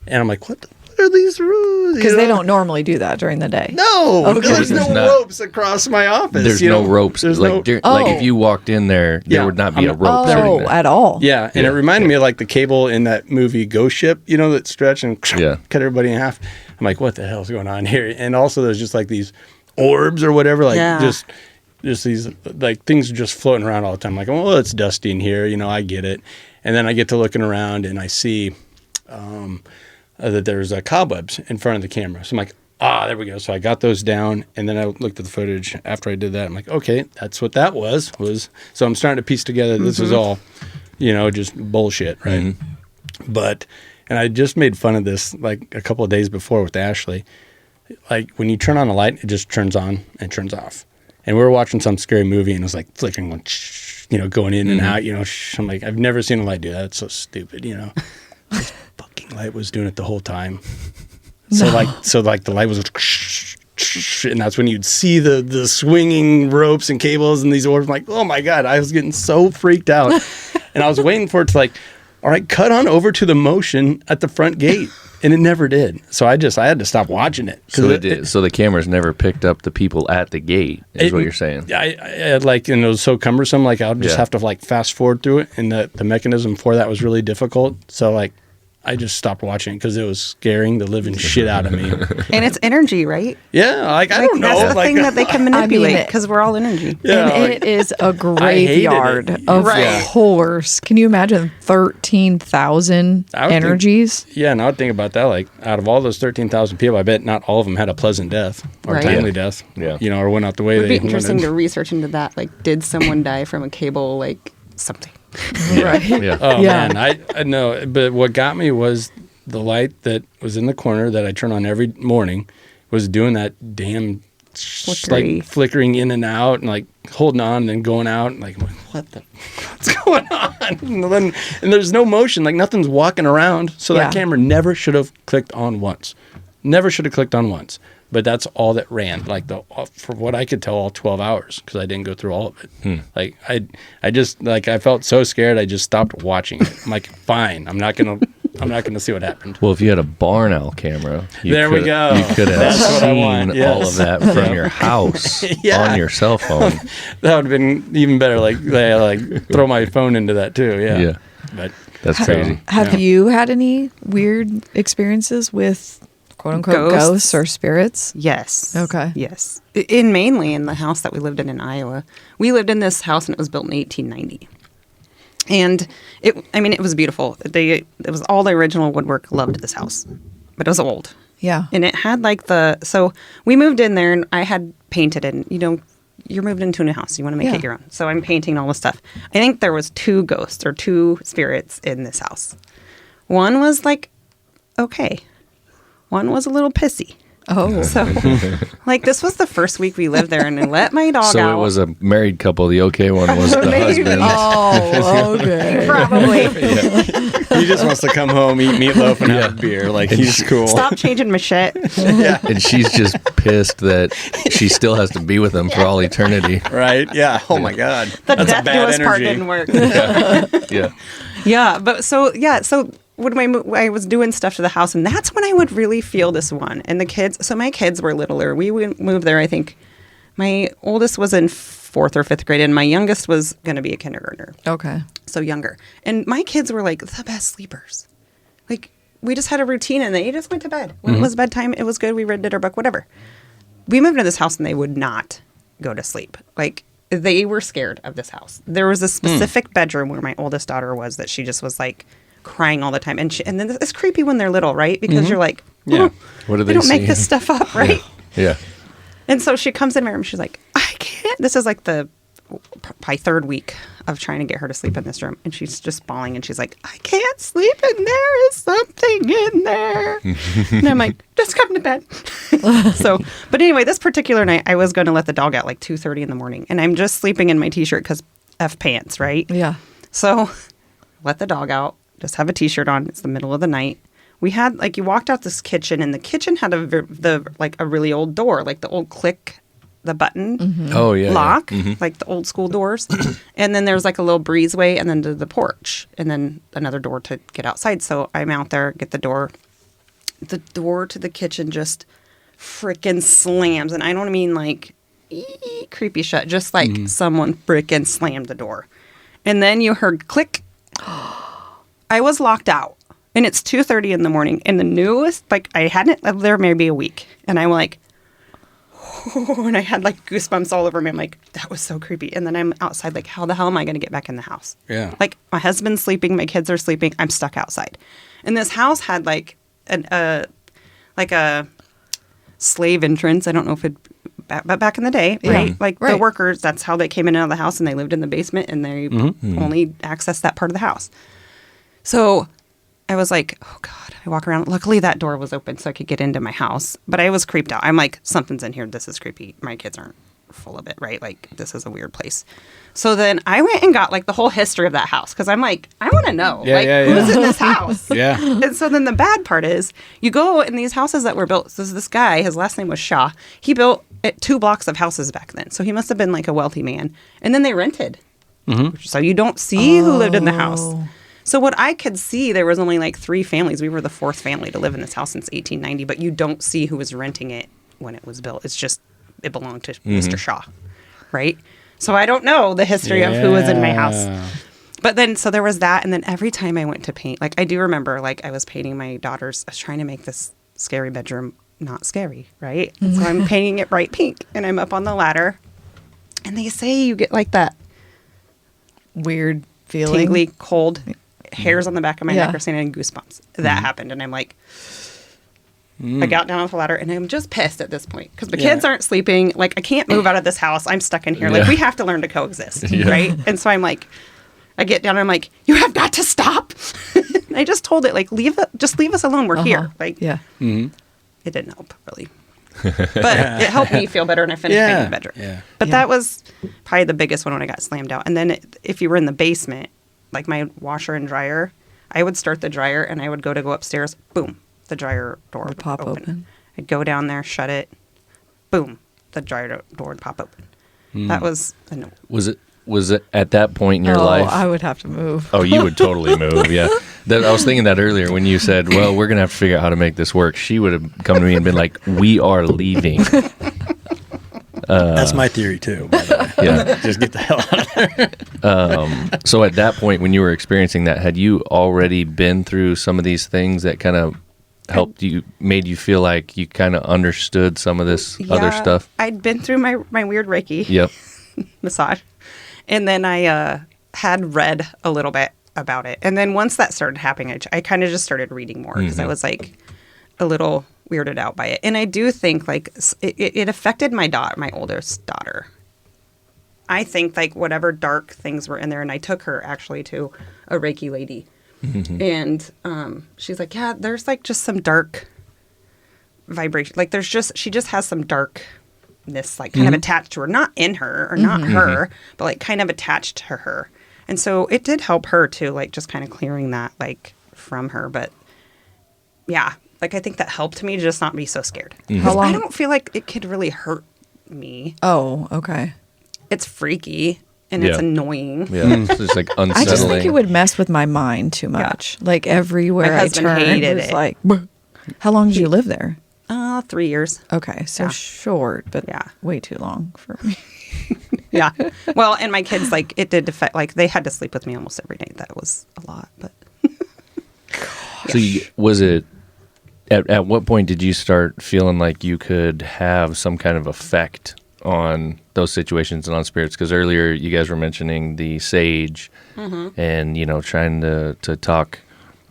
And I'm like, what are these rules? Because they don't normally do that during the day. No, Okay. there's no ropes across my office. There's no ropes. There's like if you walked in there, there Yeah. would not be a rope Oh, sitting there. at all. Yeah, and it reminded me of like the cable in that movie Ghost Ship, that stretch and Yeah. cut everybody in half. I'm like, what the hell's going on here? And also there's just like these orbs or whatever, like Yeah. just just these like things are just floating around all the time. Like, well, it's dusty in here, I get it. And then I get to looking around and I see that there's cobwebs in front of the camera. So I'm like, there we go. So I got those down, and then I looked at the footage after I did that. I'm like, okay, that's what that was. So I'm starting to piece together this is all, just bullshit, right? And I just made fun of this like a couple of days before with Ashley. Like when you turn on a light, it just turns on and turns off. And we were watching some scary movie, and it was like flickering, going in and out. I'm like, I've never seen a light do that. It's so stupid. This fucking light was doing it the whole time. So the light was, and that's when you'd see the swinging ropes and cables and these orbs. I'm like, oh my God, I was getting so freaked out. And I was waiting for it to all right, cut on over to the motion at the front gate. And it never did. So I had to stop watching it. So so the cameras never picked up the people at the gate, is what you're saying. I and it was so cumbersome, I'll just have to fast forward through it. And the mechanism for that was really difficult. So I just stopped watching it because it was scaring the living shit out of me. And it's energy, right? Yeah, I don't know. That's the thing that they can manipulate because we're all energy. Yeah, and it is a graveyard of horrors. Can you imagine 13,000 energies? And I would think about that. Out of all those 13,000 people, I bet not all of them had a pleasant death or timely death. Yeah. Or went out the way they wanted. It would be interesting to research into that. Did someone die from a cable, something? Right. Yeah. Oh man, I know. But what got me was the light that was in the corner that I turn on every morning was doing that damn flickering in and out and holding on and then going out and what's going on? And there's no motion, nothing's walking around. So that camera never should have clicked on once. Never should have clicked on once. But that's all that ran, for what I could tell, all 12 hours, because I didn't go through all of it. I felt so scared, I just stopped watching it. I'm like, fine, I'm not gonna see what happened. Well, if you had a barn owl camera, we go. You could have seen all of that from your house on your cell phone. That would have been even better. Throw my phone into that too. Yeah. But that's crazy. Have you had any weird experiences with quote unquote ghosts or spirits? Yes. Okay. Yes. Mainly in the house that we lived in Iowa. We lived in this house and it was built in 1890. And it was beautiful. It was all the original woodwork. Loved this house, but it was old. Yeah. And it had so we moved in there and I had painted it. And, you're moved into a new house. You want to make it your own. So I'm painting all this stuff. I think there was 2 ghosts or 2 spirits in this house. One was okay. One was a little pissy. Oh. So, this was the first week we lived there, and I let my dog out. So it was a married couple. The okay one was the husband. Oh, okay. Probably. He just wants to come home, eat meatloaf, and have a beer. He's cool. Stop changing my shit. And she's just pissed that she still has to be with him for all eternity. Right? Yeah. Oh, my God. The death do us part didn't work. Yeah. Yeah. But so when I was doing stuff to the house, and that's when I would really feel this one. And the kids, so my kids were littler. We moved there, I think. My oldest was in 4th or 5th grade, and my youngest was going to be a kindergartner. Okay. So younger. And my kids were the best sleepers. We just had a routine, and they just went to bed. When it was bedtime, it was good. We read our book, whatever. We moved into this house, and they would not go to sleep. They were scared of this house. There was a specific bedroom where my oldest daughter was that she just was crying all the time. And then it's creepy when they're little, right? Because you're what do they don't see? make this stuff up, right? Yeah. And so she comes in my room. She's like, I can't. This is the probably 3rd week of trying to get her to sleep in this room. And she's just bawling. And she's like, I can't sleep. And there is something in there. And I'm like, just come to bed. But anyway, this particular night, I was going to let the dog out 2:30 in the morning. And I'm just sleeping in my T-shirt because F pants, right? Yeah. So let the dog out. Just have a T-shirt on. It's the middle of the night. We had you walked out this kitchen, and the kitchen had a really old door, the old click, the button lock, the old school doors. And then there's a little breezeway, and then to the porch, and then another door to get outside. So I'm out there, get the door. The door to the kitchen just frickin' slams, and I don't mean creepy shut, just someone frickin' slammed the door, and then you heard click. I was locked out, and it's 2:30 in the morning, and the newest, I hadn't lived there maybe a week, and I'm like, and I had like goosebumps all over me. I'm like, that was so creepy. And then I'm outside, like, how the hell am I going to get back in the house? Yeah. Like, my husband's sleeping, my kids are sleeping, I'm stuck outside. And this house had like a slave entrance. I don't know if it, but back in the day, right? Yeah. Like the workers, that's how they came in and out of the house, and they lived in the basement, and they only accessed that part of the house. So I was like, oh God, I walk around. Luckily that door was open so I could get into my house, but I was creeped out. I'm like, something's in here. This is creepy. My kids aren't full of it, right? Like, this is a weird place. So then I went and got like the whole history of that house, because I'm like, I want to know, who's in this house? Yeah. And so then the bad part is, you go in these houses that were built. So this guy, his last name was Shaw. He built 2 blocks of houses back then. So he must have been like a wealthy man. And then they rented. So you don't see who lived in the house. So what I could see, there was only like 3 families. We were the 4th family to live in this house since 1890, but you don't see who was renting it when it was built. It's just, it belonged to Mr. Shaw, right? So I don't know the history of who was in my house. But then, so there was that. And then every time I went to paint, like I do remember, like I was painting my daughter's, I was trying to make this scary bedroom not scary, right? And so I'm painting it bright pink, and I'm up on the ladder, and they say you get like that Weird feeling. tingly, cold hairs on the back of my neck are standing, and goosebumps. That happened, and I'm like, I got down off the ladder, and I'm just pissed at this point because the kids aren't sleeping. Like, I can't move out of this house. I'm stuck in here. Like, we have to learn to coexist, right? And so I'm like, I get down, and I'm like, you have got to stop. I just told it, like, just leave us alone. We're here. Like, Yeah. it didn't help really, but it helped me feel better, and I finished painting the bedroom. Yeah. But that was probably the biggest one when I got slammed out. And then if you were in the basement, like my washer and dryer, I would start the dryer, and I would go upstairs. Boom, the dryer door would pop open. I'd go down there, shut it. Boom, the dryer door would pop open. That was Was it at that point in your life? I would have to move. Oh, you would totally move. Yeah. I was thinking that earlier when you said, well, we're going to have to figure out how to make this work. She would have come to me and been like, we are leaving. That's my theory too, by the way. Yeah. Just get the hell out of there. So at that point, when you were experiencing that, had you already been through some of these things that kind of helped you, made you feel like you kind of understood some of this other stuff? I'd been through my weird Reiki Yep. massage. And then I had read a little bit about it. And then once that started happening, I kind of just started reading more because I was like a little weirded out by it. And I do think like it affected my oldest daughter. I think like whatever dark things were in there. And I took her actually to a Reiki lady. And she's like, yeah, there's like just some dark vibration. Like she just has some darkness like kind of attached to her, not in her or not her, but like kind of attached to her. And so it did help her too, like just kind of clearing that like from her. But yeah, like I think that helped me to just not be so scared. How long? I don't feel like it could really hurt me. Oh, okay. It's freaky and it's annoying. Yeah. It's just like unsettling. I just think it would mess with my mind too much. Like everywhere My I husband turned, hated it was it. like, how long did you live there? 3 years. Okay, so short, but Yeah. way too long for me. Yeah. Well, and my kids, like, it did affect, like, they had to sleep with me almost every night. That was a lot, but. So was it, at what point did you start feeling like you could have some kind of effect on those situations and on spirits? Because earlier you guys were mentioning the sage and, trying to talk,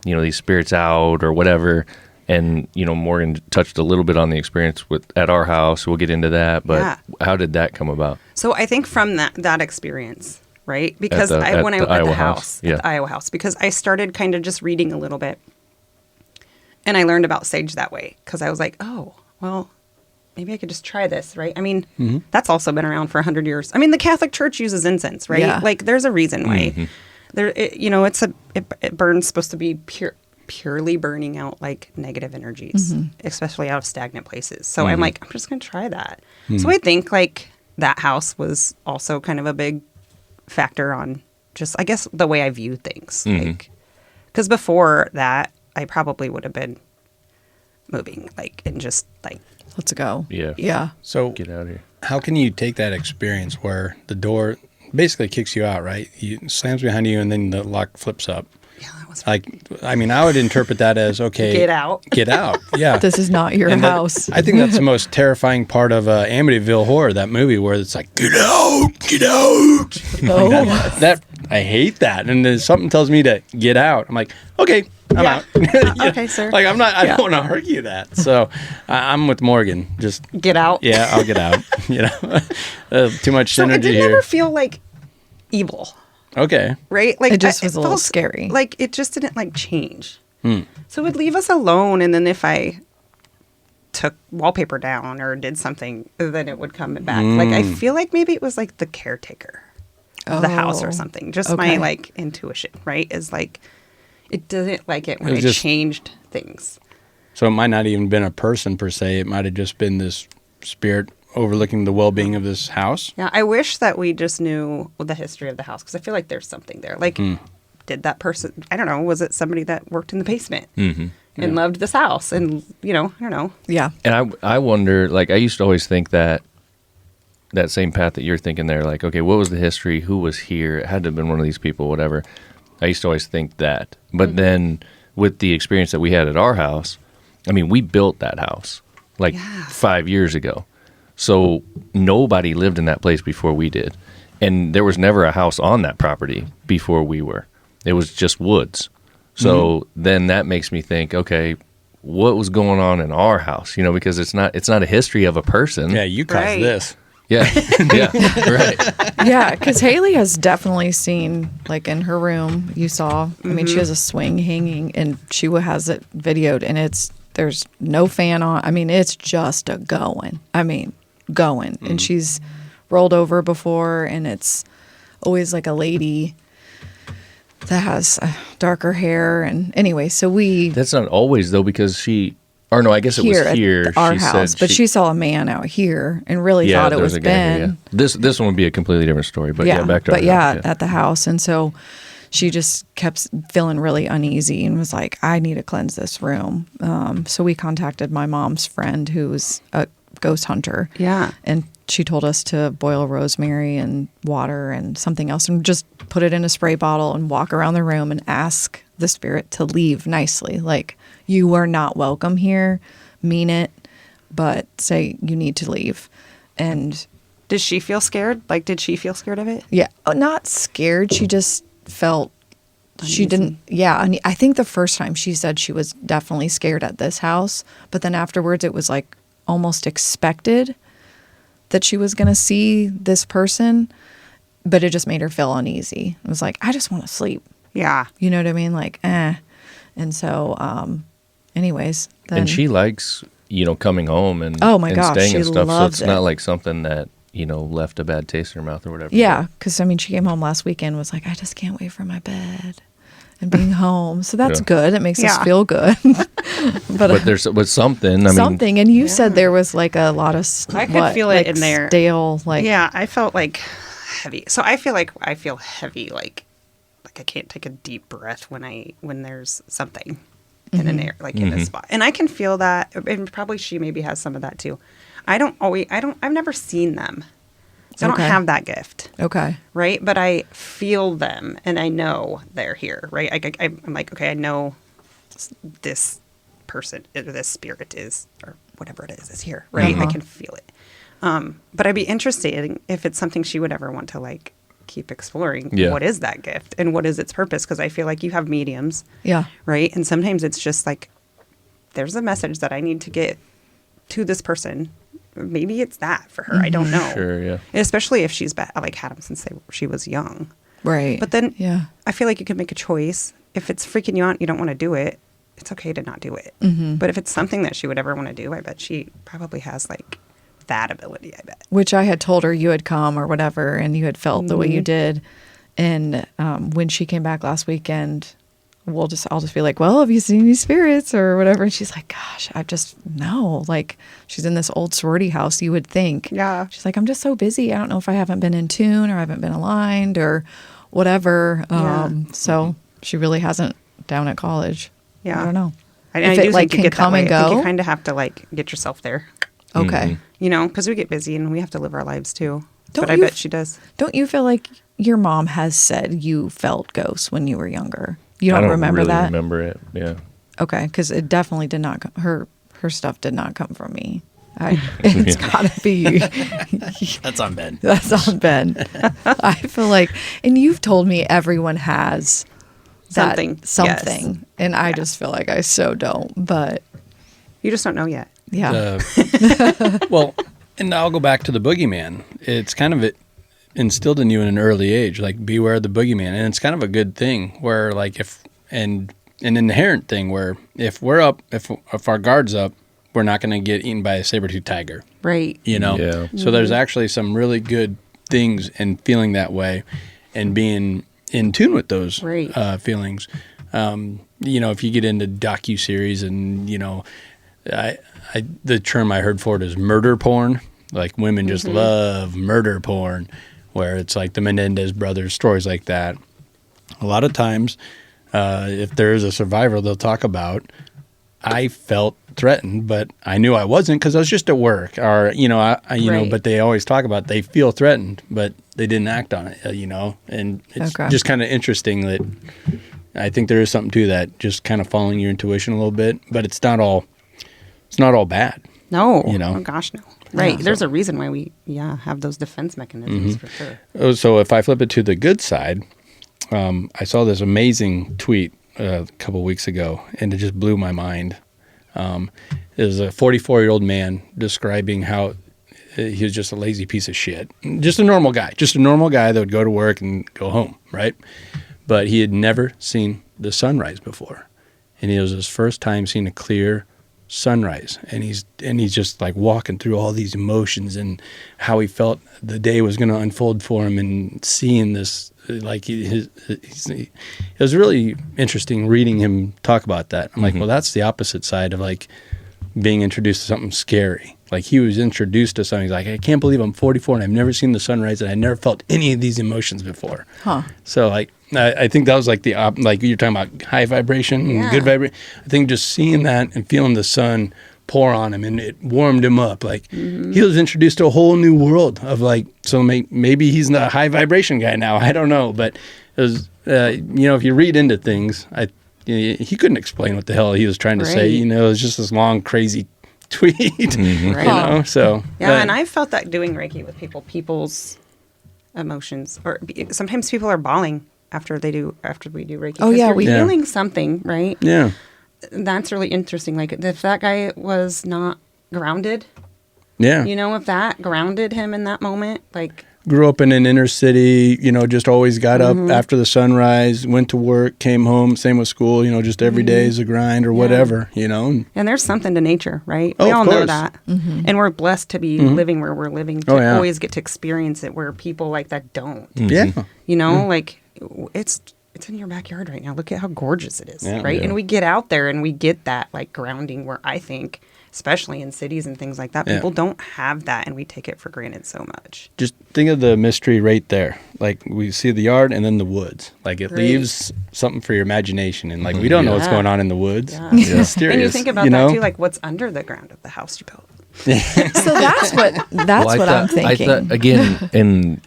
these spirits out or whatever. And, Morgan touched a little bit on the experience at our house. We'll get into that. But how did that come about? So I think from that experience, right? Because when I went at the Iowa house, because I started kind of just reading a little bit. And I learned about sage that way. Because I was like, oh, well, maybe I could just try this, right? I mean, that's also been around for 100 years. I mean, the Catholic Church uses incense, right? Yeah. Like, there's a reason why. It burns supposed to be purely burning out like negative energies, especially out of stagnant places. So I'm like, I'm just going to try that. So I think like that house was also kind of a big factor on just, I guess, the way I view things. Like, because before that, I probably would have been moving like and just like, Let's go. Yeah. Yeah. So Get out of here. how can you take that experience where the door basically kicks you out, right? It slams behind you and then the lock flips up. yeah, that I would interpret that as, okay. Get out. Get out. Yeah. This is not your house. I think that's the most terrifying part of Amityville Horror, that movie, where it's like, get out, get out. Oh. That I hate that. And then something tells me to get out. I'm like, okay, I'm out. Okay, sir. Like, I don't want to argue that. So I'm with Morgan. Just Get out. yeah, I'll get out. Too much So it energy did here. never feel like evil, Okay. right? Like It just was a little felt scary. Like it just didn't like change. So it would leave us alone, and then if I took wallpaper down or did something, then it would come back. Like I feel like maybe it was like the caretaker of the house or Oh, something. Just okay. my like intuition, right? Is like it didn't like it when It was I just- changed things. So it might not even been a person per se. It might have just been this spirit overlooking the well-being of this house. Yeah, I wish that we just knew the history of the house, because I feel like there's something there. Like, did that person, I don't know, was it somebody that worked in the basement and loved this house? And, I don't know. Yeah. And I wonder, like, I used to always think that same path that you're thinking there, like, okay, what was the history? Who was here? It had to have been one of these people, whatever. I used to always think that. But then with the experience that we had at our house, I mean, we built that house like 5 years ago. So nobody lived in that place before we did. And there was never a house on that property before we were. It was just woods. So then that makes me think, okay, what was going on in our house? Because it's not a history of a person. Yeah, you caused Right. this. Yeah. Yeah. Right. Yeah, because Haley has definitely seen, like in her room, you saw, I mean, she has a swing hanging and she has it videoed, and there's no fan on. I mean, it's just a going. And she's rolled over before, and it's always like a lady that has darker hair. And anyway, so That's not always, though, because I guess it was here. at our She house, said but she saw a man out here and really thought it there was a guy here, Ben. yeah. This one would be a completely different story, but back to our house, at the house. And so she just kept feeling really uneasy and was like, I need to cleanse this room. So we contacted my mom's friend, who's a ghost hunter. Yeah. And she told us to boil rosemary and water and something else and just put it in a spray bottle and walk around the room and ask the spirit to leave nicely. Like, you are not welcome here. Mean it, but say you need to leave. And Did she feel scared? Like, did she feel scared of it? yeah, not scared. She just felt she didn't. Yeah, and I think the first time she said she was definitely scared at this house, but then afterwards it was like almost expected that she was going to see this person, but it just made her feel uneasy. It was like, I just want to sleep. Yeah. You know what I mean? Like, And so, anyways, then And she likes, coming home and, Oh my and gosh, staying she and stuff. So loves it's it. not like something that, left a bad taste in her mouth or whatever. yeah, because I mean, she came home last weekend, was like, I just can't wait for my bed and being home. So that's Yeah. good. It makes us Yeah. feel good. But there's something. Something, and you said there was like a lot of I could feel it like in there. stale, like Yeah, I felt like heavy. So I feel heavy, like I can't take a deep breath when there's something in an air, like in this spot. And I can feel that, and probably she maybe has some of that too. I've never seen them. So I Okay. don't have that gift. okay, Right. But I feel them and I know they're here. Right. I'm like, okay, I know this person, or this spirit is, or whatever it is here. Right. I can feel it. But I'd be interested if it's something she would ever want to like keep exploring. Yeah. What is that gift and what is its purpose? Because I feel like you have mediums. yeah, Right. And sometimes it's just like, there's a message that I need to get to this person. Maybe it's that for her. I don't know. Sure, yeah. And especially if she's like had them since she was young. right. But then yeah, I feel like you can make a choice. If it's freaking you out, you don't want to do it. It's okay to not do it. But if it's something that she would ever want to do, I bet she probably has like that ability. I bet. which I had told her you had come or whatever, and you had felt the way you did. And when she came back last weekend, I'll just be like, well, have you seen any spirits or whatever? And she's like, gosh, I just no. Like, she's in this old sorority house, you would think. Yeah. She's like, I'm just so busy. I don't know if I haven't been in tune or I haven't been aligned or whatever. Yeah. So she really hasn't down at college. Yeah. I don't know. I If do it, like, think you can get that come way. and I think go? you kind of have to like get yourself there. Okay. Because we get busy and we have to live our lives too. Don't but I you bet she does. Don't you feel like your mom has said you felt ghosts when you were younger? You I don't don't remember really that? remember it. Yeah. Okay, because it definitely did not. Her stuff did not come from me. It's gotta be. That's on Ben. That's on Ben. I feel like, and you've told me everyone has that something, yes. and I just feel like I so don't. But you just don't know yet. Yeah. Well, and I'll go back to the boogeyman. It's kind of instilled in you in an early age, like beware of the boogeyman, and it's kind of a good thing where like an inherent thing where if our guard's up, we're not going to get eaten by a saber-toothed tiger. Right. You know? Yeah. So there's actually some really good things in feeling that way and being in tune with those feelings. You know, if you get into docuseries and, you know, the term I heard for it is murder porn. Like women just love murder porn, where it's like the Menendez brothers, stories like that. A lot of times, if there is a survivor, they'll talk about, I felt threatened, but I knew I wasn't because I was just at work, or you know, know. But they always talk about they feel threatened, but they didn't act on it, you know. And it's just kind of interesting that I think there is something to that, just kind of following your intuition a little bit. But it's not all bad. No, you know. Oh gosh, no. Right. There's a reason why we have those defense mechanisms for sure. So if I flip it to the good side, I saw this amazing tweet a couple of weeks ago, and it just blew my mind. It was a 44-year-old man describing how he was just a lazy piece of shit. Just a normal guy that would go to work and go home, right? But he had never seen the sunrise before. And it was his first time seeing a clear sunrise. And he's just like walking through all these emotions and how he felt the day was going to unfold for him, and seeing this. Like it was really interesting reading him talk about that. I'm like, well, that's the opposite side of like being introduced to something scary. Like he was introduced to something. He's like, I can't believe I'm 44 and I've never seen the sunrise and I never felt any of these emotions before. Huh. So like, I think that was like like you're talking about high vibration and good vibration. I think just seeing that and feeling the sun pour on him, and it warmed him up. Like he was introduced to a whole new world of like, so maybe he's not a high vibration guy now. I don't know, but it was, you know, if you read into things, he couldn't explain what the hell he was trying to say. You know, it was just this long, crazy tweet. You know, so and I felt that doing Reiki with people's emotions, or sometimes people are bawling after we do Reiki. Oh yeah, we're feeling something, right? Yeah. That's really interesting. Like if that guy was not grounded, you know, if that grounded him in that moment, like grew up in an inner city, you know, just always got up after the sunrise, went to work, came home, same with school, you know, just every day is a grind or whatever, you know. And there's something to nature, right? We all know that. And we're blessed to be living where we're living, to always get to experience it where people like that don't. Yeah. You know, like it's in your backyard right now. Look at how gorgeous it is, right? Yeah. And we get out there and we get that like grounding where I think, especially in cities and things like that, people don't have that, and we take it for granted so much. Just think of the mystery right there. Like we see the yard and then the woods. Like it leaves something for your imagination, and like we don't know what's going on in the woods. Yeah. It's mysterious. And you think about that too, like what's under the ground of the house you built. So that's what I'm thinking. And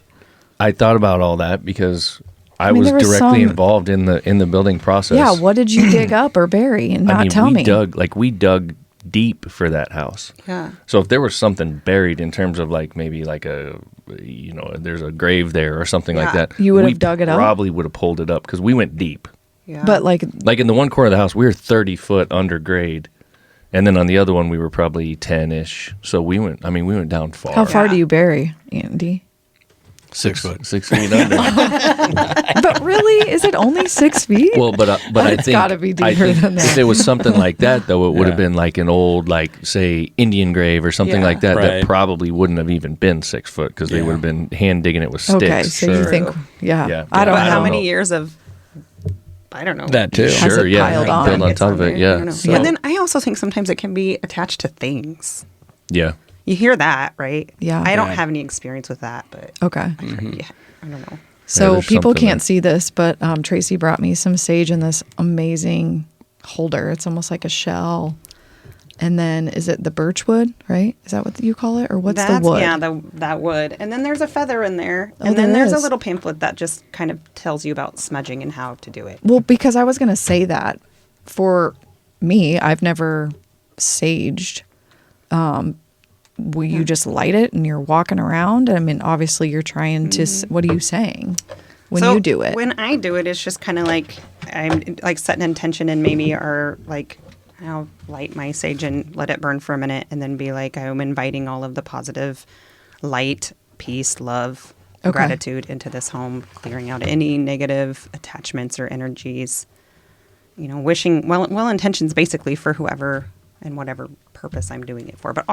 I thought about all that because I was directly involved in the building process. Yeah, what did you dig up or bury and not tell me? We dug deep for that house. Yeah. So if there was something buried in terms of like maybe like a, you know, there's a grave there or something like that, you would have dug it up. Probably would have pulled it up because we went deep. Yeah. But like in the one corner of the house, we were 30 foot under grade. And then on the other one, we were probably 10-ish. So we went down far. How far do you bury, Andy? 6 foot. 6 feet under. But really, is it only 6 feet? Well, but I think it's got to be deeper than that. If it was something like that, though, it would have been like an old, like say, Indian grave or something like that. Right. That probably wouldn't have even been 6 foot because they would have been hand digging it with sticks. Okay, so you think, I don't know how many years of, I don't know. That too. Has it piled on? Build on top of it, yeah. So. And then I also think sometimes it can be attached to things. Yeah. You hear that, right? Yeah. I don't have any experience with that, but okay. I don't know. So people can't see this, but Tracy brought me some sage in this amazing holder. It's almost like a shell. And then is it the birch wood, right? Is that what you call it? Or what's the wood? Yeah, that wood. And then there's a feather in there. Oh, And then there there's a is. little pamphlet that just kind of tells you about smudging and how to do it. Well, because I was going to say that for me, I've never saged. Will you just light it and you're walking around? I mean, obviously you're trying to, what are you saying when So you do it? When I do it, it's just kind of like I'm like setting intention and maybe or like I'll light my sage and let it burn for a minute and then be like, I'm inviting all of the positive light, peace, love, Okay. gratitude into this home, clearing out any negative attachments or energies, you know, wishing well intentions basically for whoever and whatever purpose I'm doing it for. But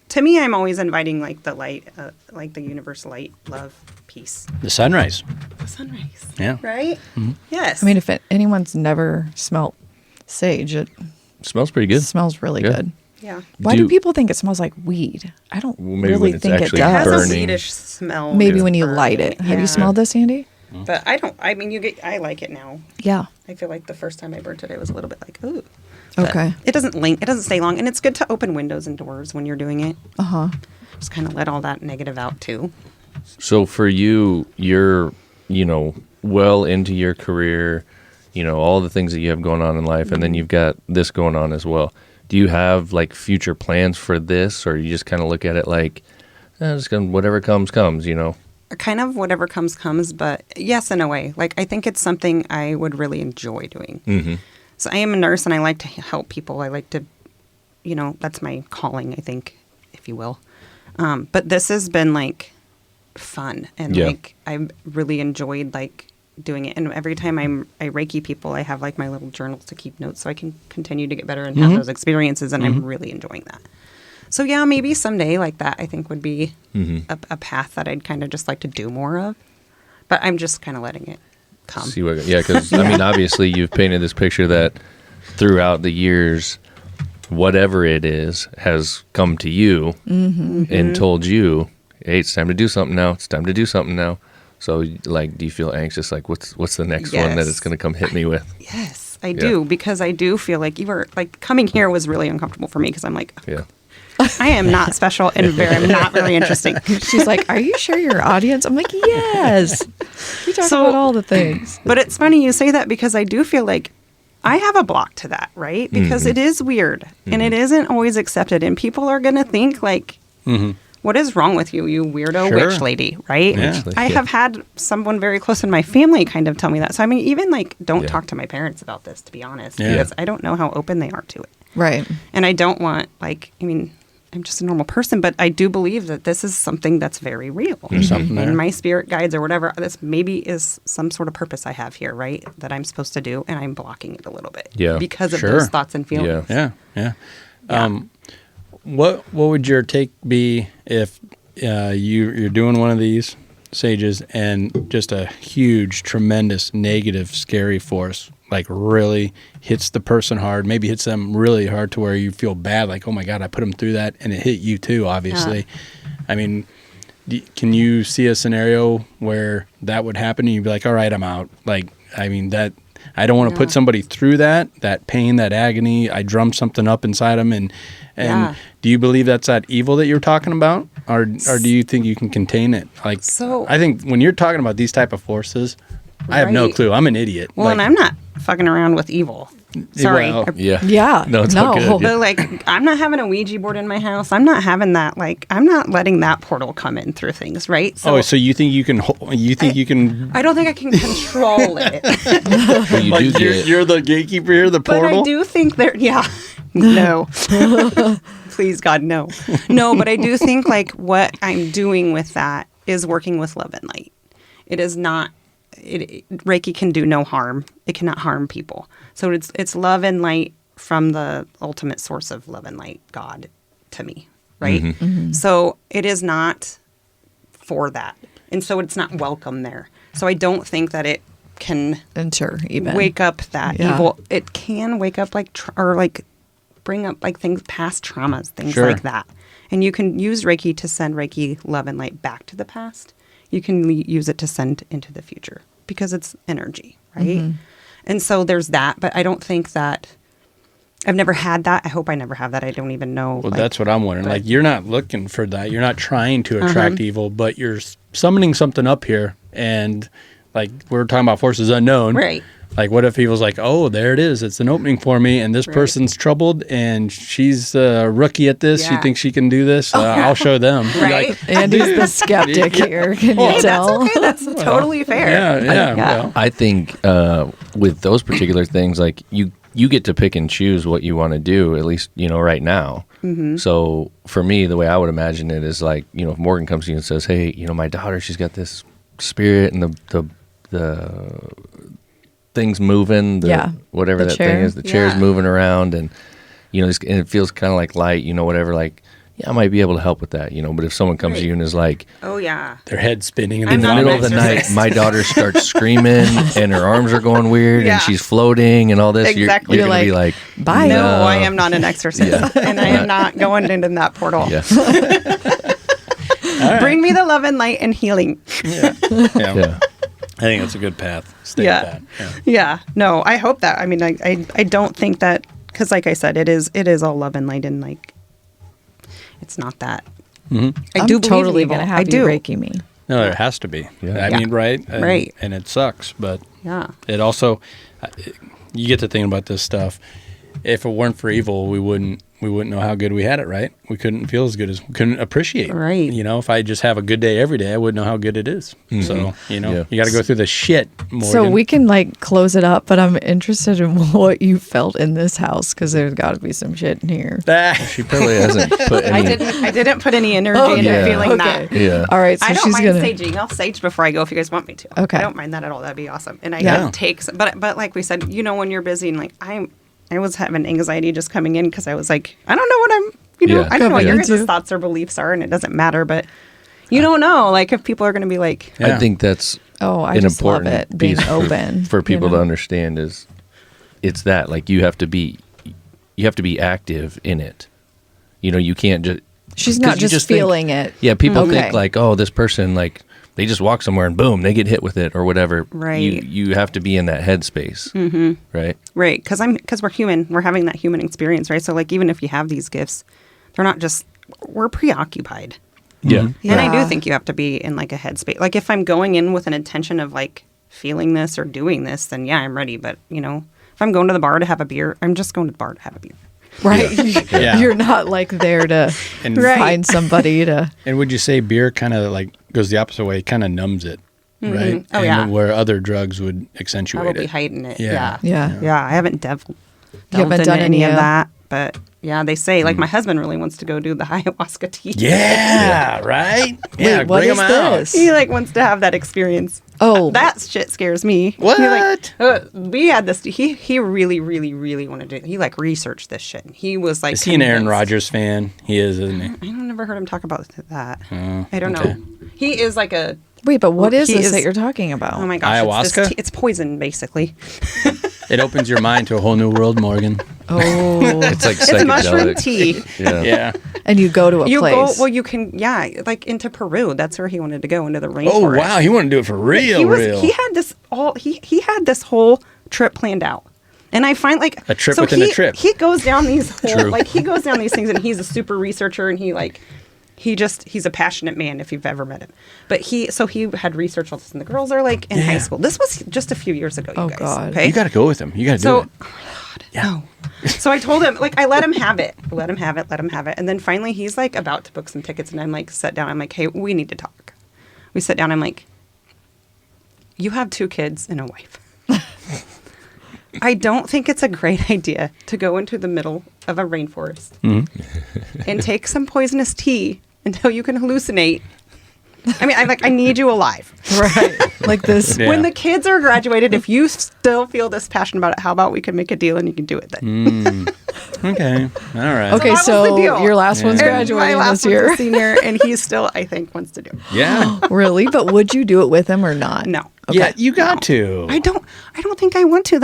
to me, I'm always inviting like the light, like the universe light, love, peace. The sunrise. The sunrise. Yeah. Right? Mm-hmm. Yes. I mean, if anyone's never smelt sage, it Smells pretty good. smells really Yeah. good. yeah. Why do people think it smells like weed? I don't Well, maybe really when it's think it actually It has does. a burning. weedish smell. Maybe It's when you burning. light it. Have Yeah. you smelled this, Andy? But I mean, I like it now. Yeah. I feel like the first time I burnt it, it was a little bit like, ooh. Okay. It doesn't stay long. And it's good to open windows and doors when you're doing it. Uh-huh. Just kind of let all that negative out too. So for you, you're, well into your career, all the things that you have going on in life, and then you've got this going on as well. Do you have like future plans for this, or you just kind of look at it like, just gonna, whatever comes, Kind of whatever comes, but yes, in a way. Like, I think it's something I would really enjoy doing. Mm-hmm. So I am a nurse and I like to help people. I like to, that's my calling, I think, if you will. But this has been like fun and Yeah. like I've really enjoyed like doing it. And every time I Reiki people, I have like my little journals to keep notes so I can continue to get better and have those experiences. And I'm really enjoying that. So yeah, maybe someday like that I think would be a path that I'd kind of just like to do more of. But I'm just kind of letting it come. See what? Yeah, because I mean, obviously, you've painted this picture that throughout the years, whatever it is has come to you and told you, "Hey, it's time to do something now. It's time to do something now." So, like, do you feel anxious? Like, what's the next one that Yes. it's going to come hit me with? Yes, I do, because I do feel like you were like coming here was really uncomfortable for me because I'm like, Yeah. I am not special and I'm not very interesting. She's like, "Are you sure your audience?" I'm like, "Yes." We talk So- about all the things. But it's funny you say that because I do feel like I have a block to that, right? Because it is weird and it isn't always accepted. And people are going to think like, what is wrong with you, you weirdo Sure. witch lady, right? Yeah. Witch lady, I yeah. have had someone very close in my family kind of tell me that. So I mean, even like, don't Yeah. talk to my parents about this, to be honest, Yeah. because I don't know how open they are to it. Right. And I don't want like, I mean, I'm just a normal person, but I do believe that this is something that's very real. There's something there. And my spirit guides or whatever, this maybe is some sort of purpose I have here, right? That I'm supposed to do, and I'm blocking it a little bit. Yeah. Because of Sure. those thoughts and feelings. Yeah. Yeah. Yeah. What would your take be if you're doing one of these sages and just a huge, tremendous, negative, scary force like really hits the person hard, maybe hits them really hard to where you feel bad, like, oh my God, I put them through that, and it hit you too, obviously. I mean, can you see a scenario where that would happen and you'd be like, all right, I'm out? Like, I mean, that I don't want to put somebody through that pain, that agony. I drummed something up inside them, and Yeah. do you believe that's that evil that you're talking about, or do you think you can contain it? Like, So- I think when you're talking about these type of forces, I have no Right. clue. I'm an idiot. Well, and I'm not fucking around with evil. Sorry. well, Yeah. Yeah. No, it's all good. Yeah. But like, I'm not having a Ouija board in my house. I'm not having that. Like, I'm not letting that portal come in through things, right? So you think you can? You can? I don't think I can control it. Well, you do get you're the gatekeeper here, the But portal. I do think there, yeah, no. Please, God, no. No, but I do think like what I'm doing with that is working with love and light. It is not, Reiki can do no harm. It cannot harm people. So it's love and light from the ultimate source of love and light, God, to me, right? So it is not for that. And so it's not welcome there. So I don't think that it can Enter even. wake up that Yeah. evil. It can wake up like or like bring up like things, past traumas, things Sure. like that. And you can use Reiki to send Reiki love and light back to the past. You can use it to send into the future because it's energy, right? And so there's that, but I don't think that I've never had that. I hope I never have that. I don't even know. Well, that's what I'm wondering. Like, you're not looking for that. You're not trying to attract evil, but you're summoning something up here. And, like, we're talking about forces unknown. Right. Like, what if evil's like, oh, there it is. It's an opening for me. And this person's troubled and she's a rookie at this. She thinks she can do this. I'll show them. Right. Like, Andy's the skeptic here. Can you tell? That's okay. That's totally fair. Yeah. Yeah. I think with those particular things, like you get to pick and choose what you want to do, at least, right now. Mm-hmm. So for me, the way I would imagine it is like, if Morgan comes to you and says, hey, my daughter, she's got this spirit and the thing's moving, whatever the that chair. thing is, the chair's moving around and, and it feels kind of like light, whatever, like, yeah, I might be able to help with that, but if someone comes to you and is like, oh, yeah. their head spinning in the middle of the night, my daughter starts screaming and her arms are going weird and she's floating and all this. Exactly. You're going to be like, bye. No, I am not an exorcist. And I am not going into that portal. yeah. Bring me the love and light and healing. Yeah. I think that's a good path. Stay with that. Yeah. No, I hope that. I mean, I don't think that, because like I said, it is all love and light, and like, it's not that. Mm-hmm. I do I'm totally believe in going evil. to have you Reiki me. No, there has to be. Yeah. I mean, right? Right. And it sucks, but Yeah. it also, you get to thinking about this stuff. If it weren't for evil, we wouldn't know how good we had it, right? We couldn't feel as good as, we couldn't appreciate. Right. If I just have a good day every day, I wouldn't know how good it is. Mm-hmm. So, you got to go through the shit, Morgan. So we can close it up, but I'm interested in what you felt in this house, because there's got to be some shit in here. She probably hasn't put any. I didn't put any energy into feeling that. Yeah. All right. So I don't she's mind gonna. saging. I'll sage before I go if you guys want me to. Okay. I don't mind that at all. That'd be awesome. And I Yeah. can take, but like we said, when you're busy and like I was having anxiety just coming in because I was like, I don't know what I don't know what your guys' thoughts or beliefs are, and it doesn't matter, but you don't know, like, if people are going to be like, I think that's I an just love important it being piece open for people to understand is it's that, like, you have to be active in it. You can't just. She's not just feeling think, it. Yeah, people Okay. think like, oh, this person, like, they just walk somewhere and boom, they get hit with it or whatever. Right. You have to be in that headspace. Mm-hmm. Right. right, because we're human, we're having that human experience, right? So like, even if you have these gifts, they're not just, we're preoccupied. Yeah. And I do think you have to be in like a headspace. Like, if I'm going in with an intention of like feeling this or doing this, then yeah, I'm ready. But if I'm going to the bar to have a beer, I'm just going to the bar to have a beer. Right. Yeah. You're not like there to And- find somebody to. And would you say beer kind of like goes the opposite way, kind of numbs it, right? Oh, and yeah. where other drugs would accentuate Probably it. heighten it. Yeah. Yeah. Yeah. I haven't delved haven't into done any of any, that, but yeah, they say like my husband really wants to go do the ayahuasca tea. Yeah, right? Yeah, Wait, what bring is 'em out. this? He like wants to have that experience. Oh. That shit scares me. What? He, like, we had this. He really, really, really wanted to. He like researched this shit. He was like, Is he an Aaron convinced. Rodgers fan? He is, isn't he? I don't never heard him talk about that. Oh, I don't okay. know. He is like a. Wait, but what is He this is- that you're talking about? Oh my gosh! Ayahuasca? It's poison, basically. It opens your mind to a whole new world, Morgan. Oh. It's like It's mushroom psychedelic. tea. Yeah. Yeah. And you go to a You place. go. Well, you can. Yeah, like into Peru. That's where he wanted to go, into the rainforest. Oh, wow. He wanted to do it for real, real. He had this he had this whole trip planned out. And I find like A trip within a trip. He goes down these True. he goes down these things, and he's a super researcher, and he's a passionate man if you've ever met him. But he had researched all this, and the girls are like in high school. This was just a few years ago, you Oh, guys. God. Okay. You got to go with him. You got to do So, it. oh my God, no. So I told him, like, I let him have it. Let him have it. And then finally he's like about to book some tickets, and I'm like, sat down. I'm like, hey, we need to talk. We sit down. I'm like, you have 2 kids and a wife. I don't think it's a great idea to go into the middle of a rainforest and take some poisonous tea until you can hallucinate. I mean, I need you alive. right. Like this. Yeah. When the kids are graduated, if you still feel this passion about it, how about we can make a deal and you can do it then? Okay. All right. Okay, that was the so deal. your last one's And graduating my last this year. one's a senior, and he still, I think, wants to do it. Yeah. Really? But would you do it with him or not? No. Yeah, you got to. I don't think I want to.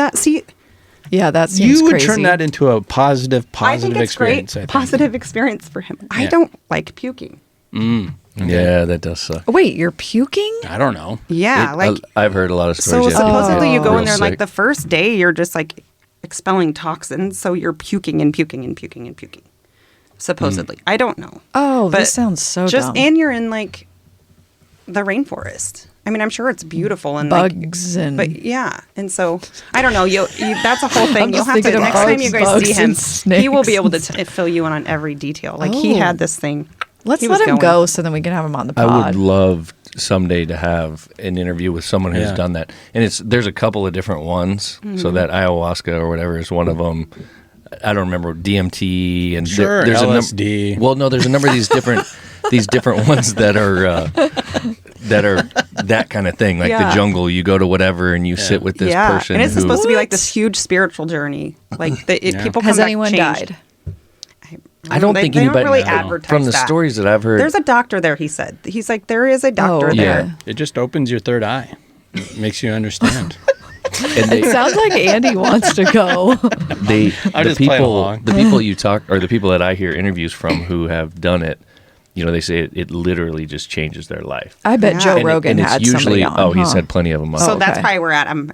Yeah, that seems You would crazy. turn that into a positive I think it's experience. great. I think. Positive experience for him. I Yeah. don't like puking. Yeah, that does suck. Wait, you're puking? I don't know. Yeah, I've heard a lot of stories. so yeah, people supposedly get you go real in there, like sick. the first day, you're just like expelling toxins, so you're puking and puking and puking and puking. Supposedly. I don't know. Oh, But this sounds so dumb. And you're in like the rainforest. I mean, I'm sure it's beautiful and Bugs like, and- but yeah, and so I don't know. You that's a whole thing. I'm You'll just have to thinking of next time you guys bugs see him, and he will be able to snakes. fill you in on every detail. Like he Oh. had this thing. Let's he let was him going. go so then we can have him on the I pod. would love someday to have an interview with someone who's Yeah. done that, and there's a couple of different ones. So that ayahuasca or whatever is one of them. I don't remember DMT and Sure, there's LSD. Well, no, there's a number of these different ones that are that kind of thing, like Yeah. the jungle. You go to whatever and you sit with this person. and it's who, supposed to be like What? this huge spiritual journey. Like people come Has back anyone changed. died? I don't they, think they anybody don't really No. advertise from the that. stories that I've heard. There's a doctor there. He said he's like there is a doctor Oh, there. yeah. It just opens your third eye. It makes you understand. and they, It sounds like Andy wants to go. I'll the just play people along. the people you talk or the people that I hear interviews from who have done it, they say it literally just changes their life. I bet Yeah. Joe And Rogan it's had usually somebody on. he's huh? had plenty of them. So Oh, that's okay. probably where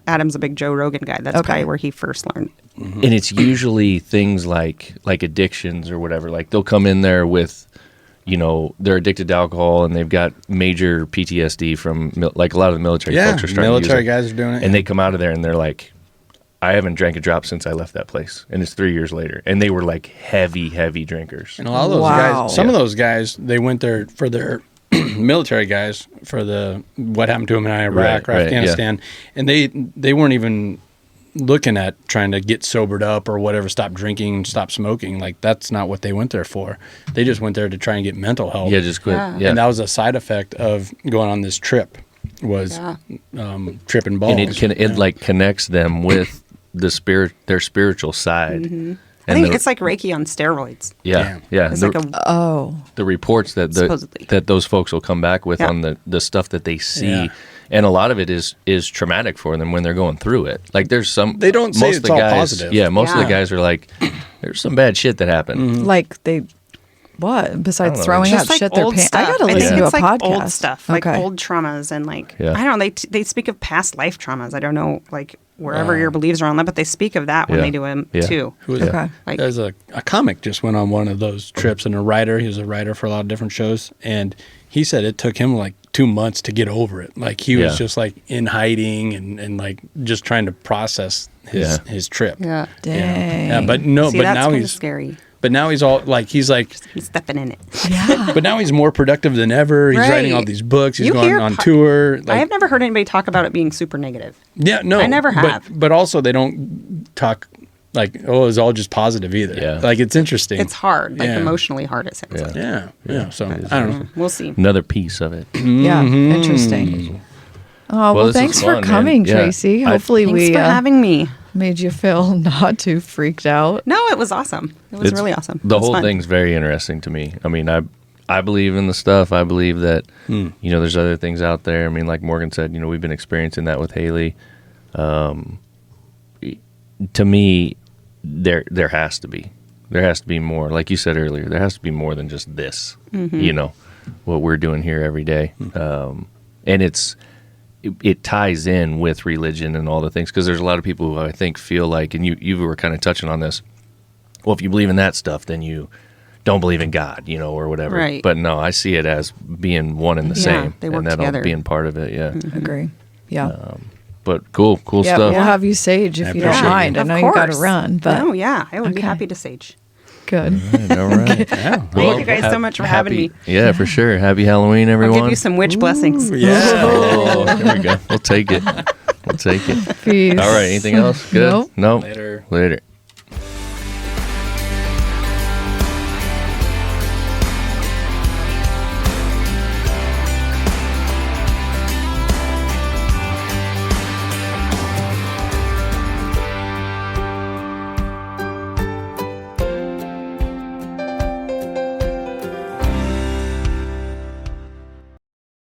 Adam's a big Joe Rogan guy. That's Okay. probably where he first learned. and it's usually things like addictions or whatever. Like they'll come in there with, they're addicted to alcohol and they've got major PTSD from like a lot of the military Yeah, folks are starting military to use it. guys are doing it. And they come out of there and they're like, I haven't drank a drop since I left that place, and it's 3 years later, and they were like heavy drinkers. And a lot of those Wow. guys, some of those guys, they went there for their military guys for what happened to them in Iraq Right, or right, Afghanistan, and they weren't even looking at trying to get sobered up or whatever, stop drinking, stop smoking. Like that's not what they went there for. They just went there to try and get mental health. Yeah, just quit. Yeah. Yeah, And that was a side effect of going on this trip was tripping balls. and it like connects them with their spiritual side. I think it's like Reiki on steroids. yeah. It's The, like a Oh, the reports that Supposedly. that those folks will come back with Yeah. on the stuff that they see. Yeah. And a lot of it is traumatic for them when they're going through it. Like there's some They don't say most of it's the all guys, positive. Yeah, most of the Yeah. guys are like, there's some bad shit that happened. like they. What besides know. throwing just out like shit they're old paying? stuff. I gotta I listen think to a it's like podcast. old stuff, like Okay. old traumas and like Yeah. I don't know. They speak of past life traumas. I don't know like wherever your beliefs are on that, but they speak of that when Yeah. they do them Yeah. too. Who was Okay. Like There's a comic just went on one of those trips, and a writer. He was a writer for a lot of different shows, and he said it took him like 2 months to get over it. Like he was Yeah. just like in hiding and like just trying to process his trip. yeah. Dang. Yeah, but See, but that's now kind of he's scary. but now he's all like he's Stepping in it. Yeah. but now he's more productive than ever. He's writing all Right. these books. He's You going hear on po- tour. I have never heard anybody talk about it being super negative. Yeah, no, I never have. But also they don't talk like it's all just positive either. Yeah. Like it's interesting. It's hard, like Yeah. emotionally hard. It sounds Yeah. like. Yeah. So I don't know. We'll see. Another piece of it. Yeah. Interesting. Oh well, this thanks was for fun, man. coming, Yeah. Tracy. I- Hopefully Thanks we for having me. made you feel not too freaked out. No, it was awesome. It was really awesome. The It was whole fun. thing's very interesting to me. I mean, I believe in the stuff. I believe that there's other things out there. I mean, like Morgan said, we've been experiencing that with Haley. To me, there has to be more. Like you said earlier, there has to be more than just this. What we're doing here every day, and it ties in with religion and all the things, because there's a lot of people who I think feel like, and you were kind of touching on this. Well, if you believe in that stuff, then you don't believe in God, or whatever. Right. But no, I see it as being one and the Yeah, same, they work and that all together. being part of it. Yeah. Agree. Yeah. But cool yeah, stuff. we'll have you sage if you don't appreciate it. mind. I Of know you got to course. run, but No, yeah, I would be Okay. happy to sage. good. All right. Yeah. Thank you guys so much for having me. Yeah, for sure. Happy Halloween, I'll everyone. give you some witch blessings. Yeah. Oh, here we go. We'll take it. Peace. All right. Anything else? Good. Nope. No. Later. Later.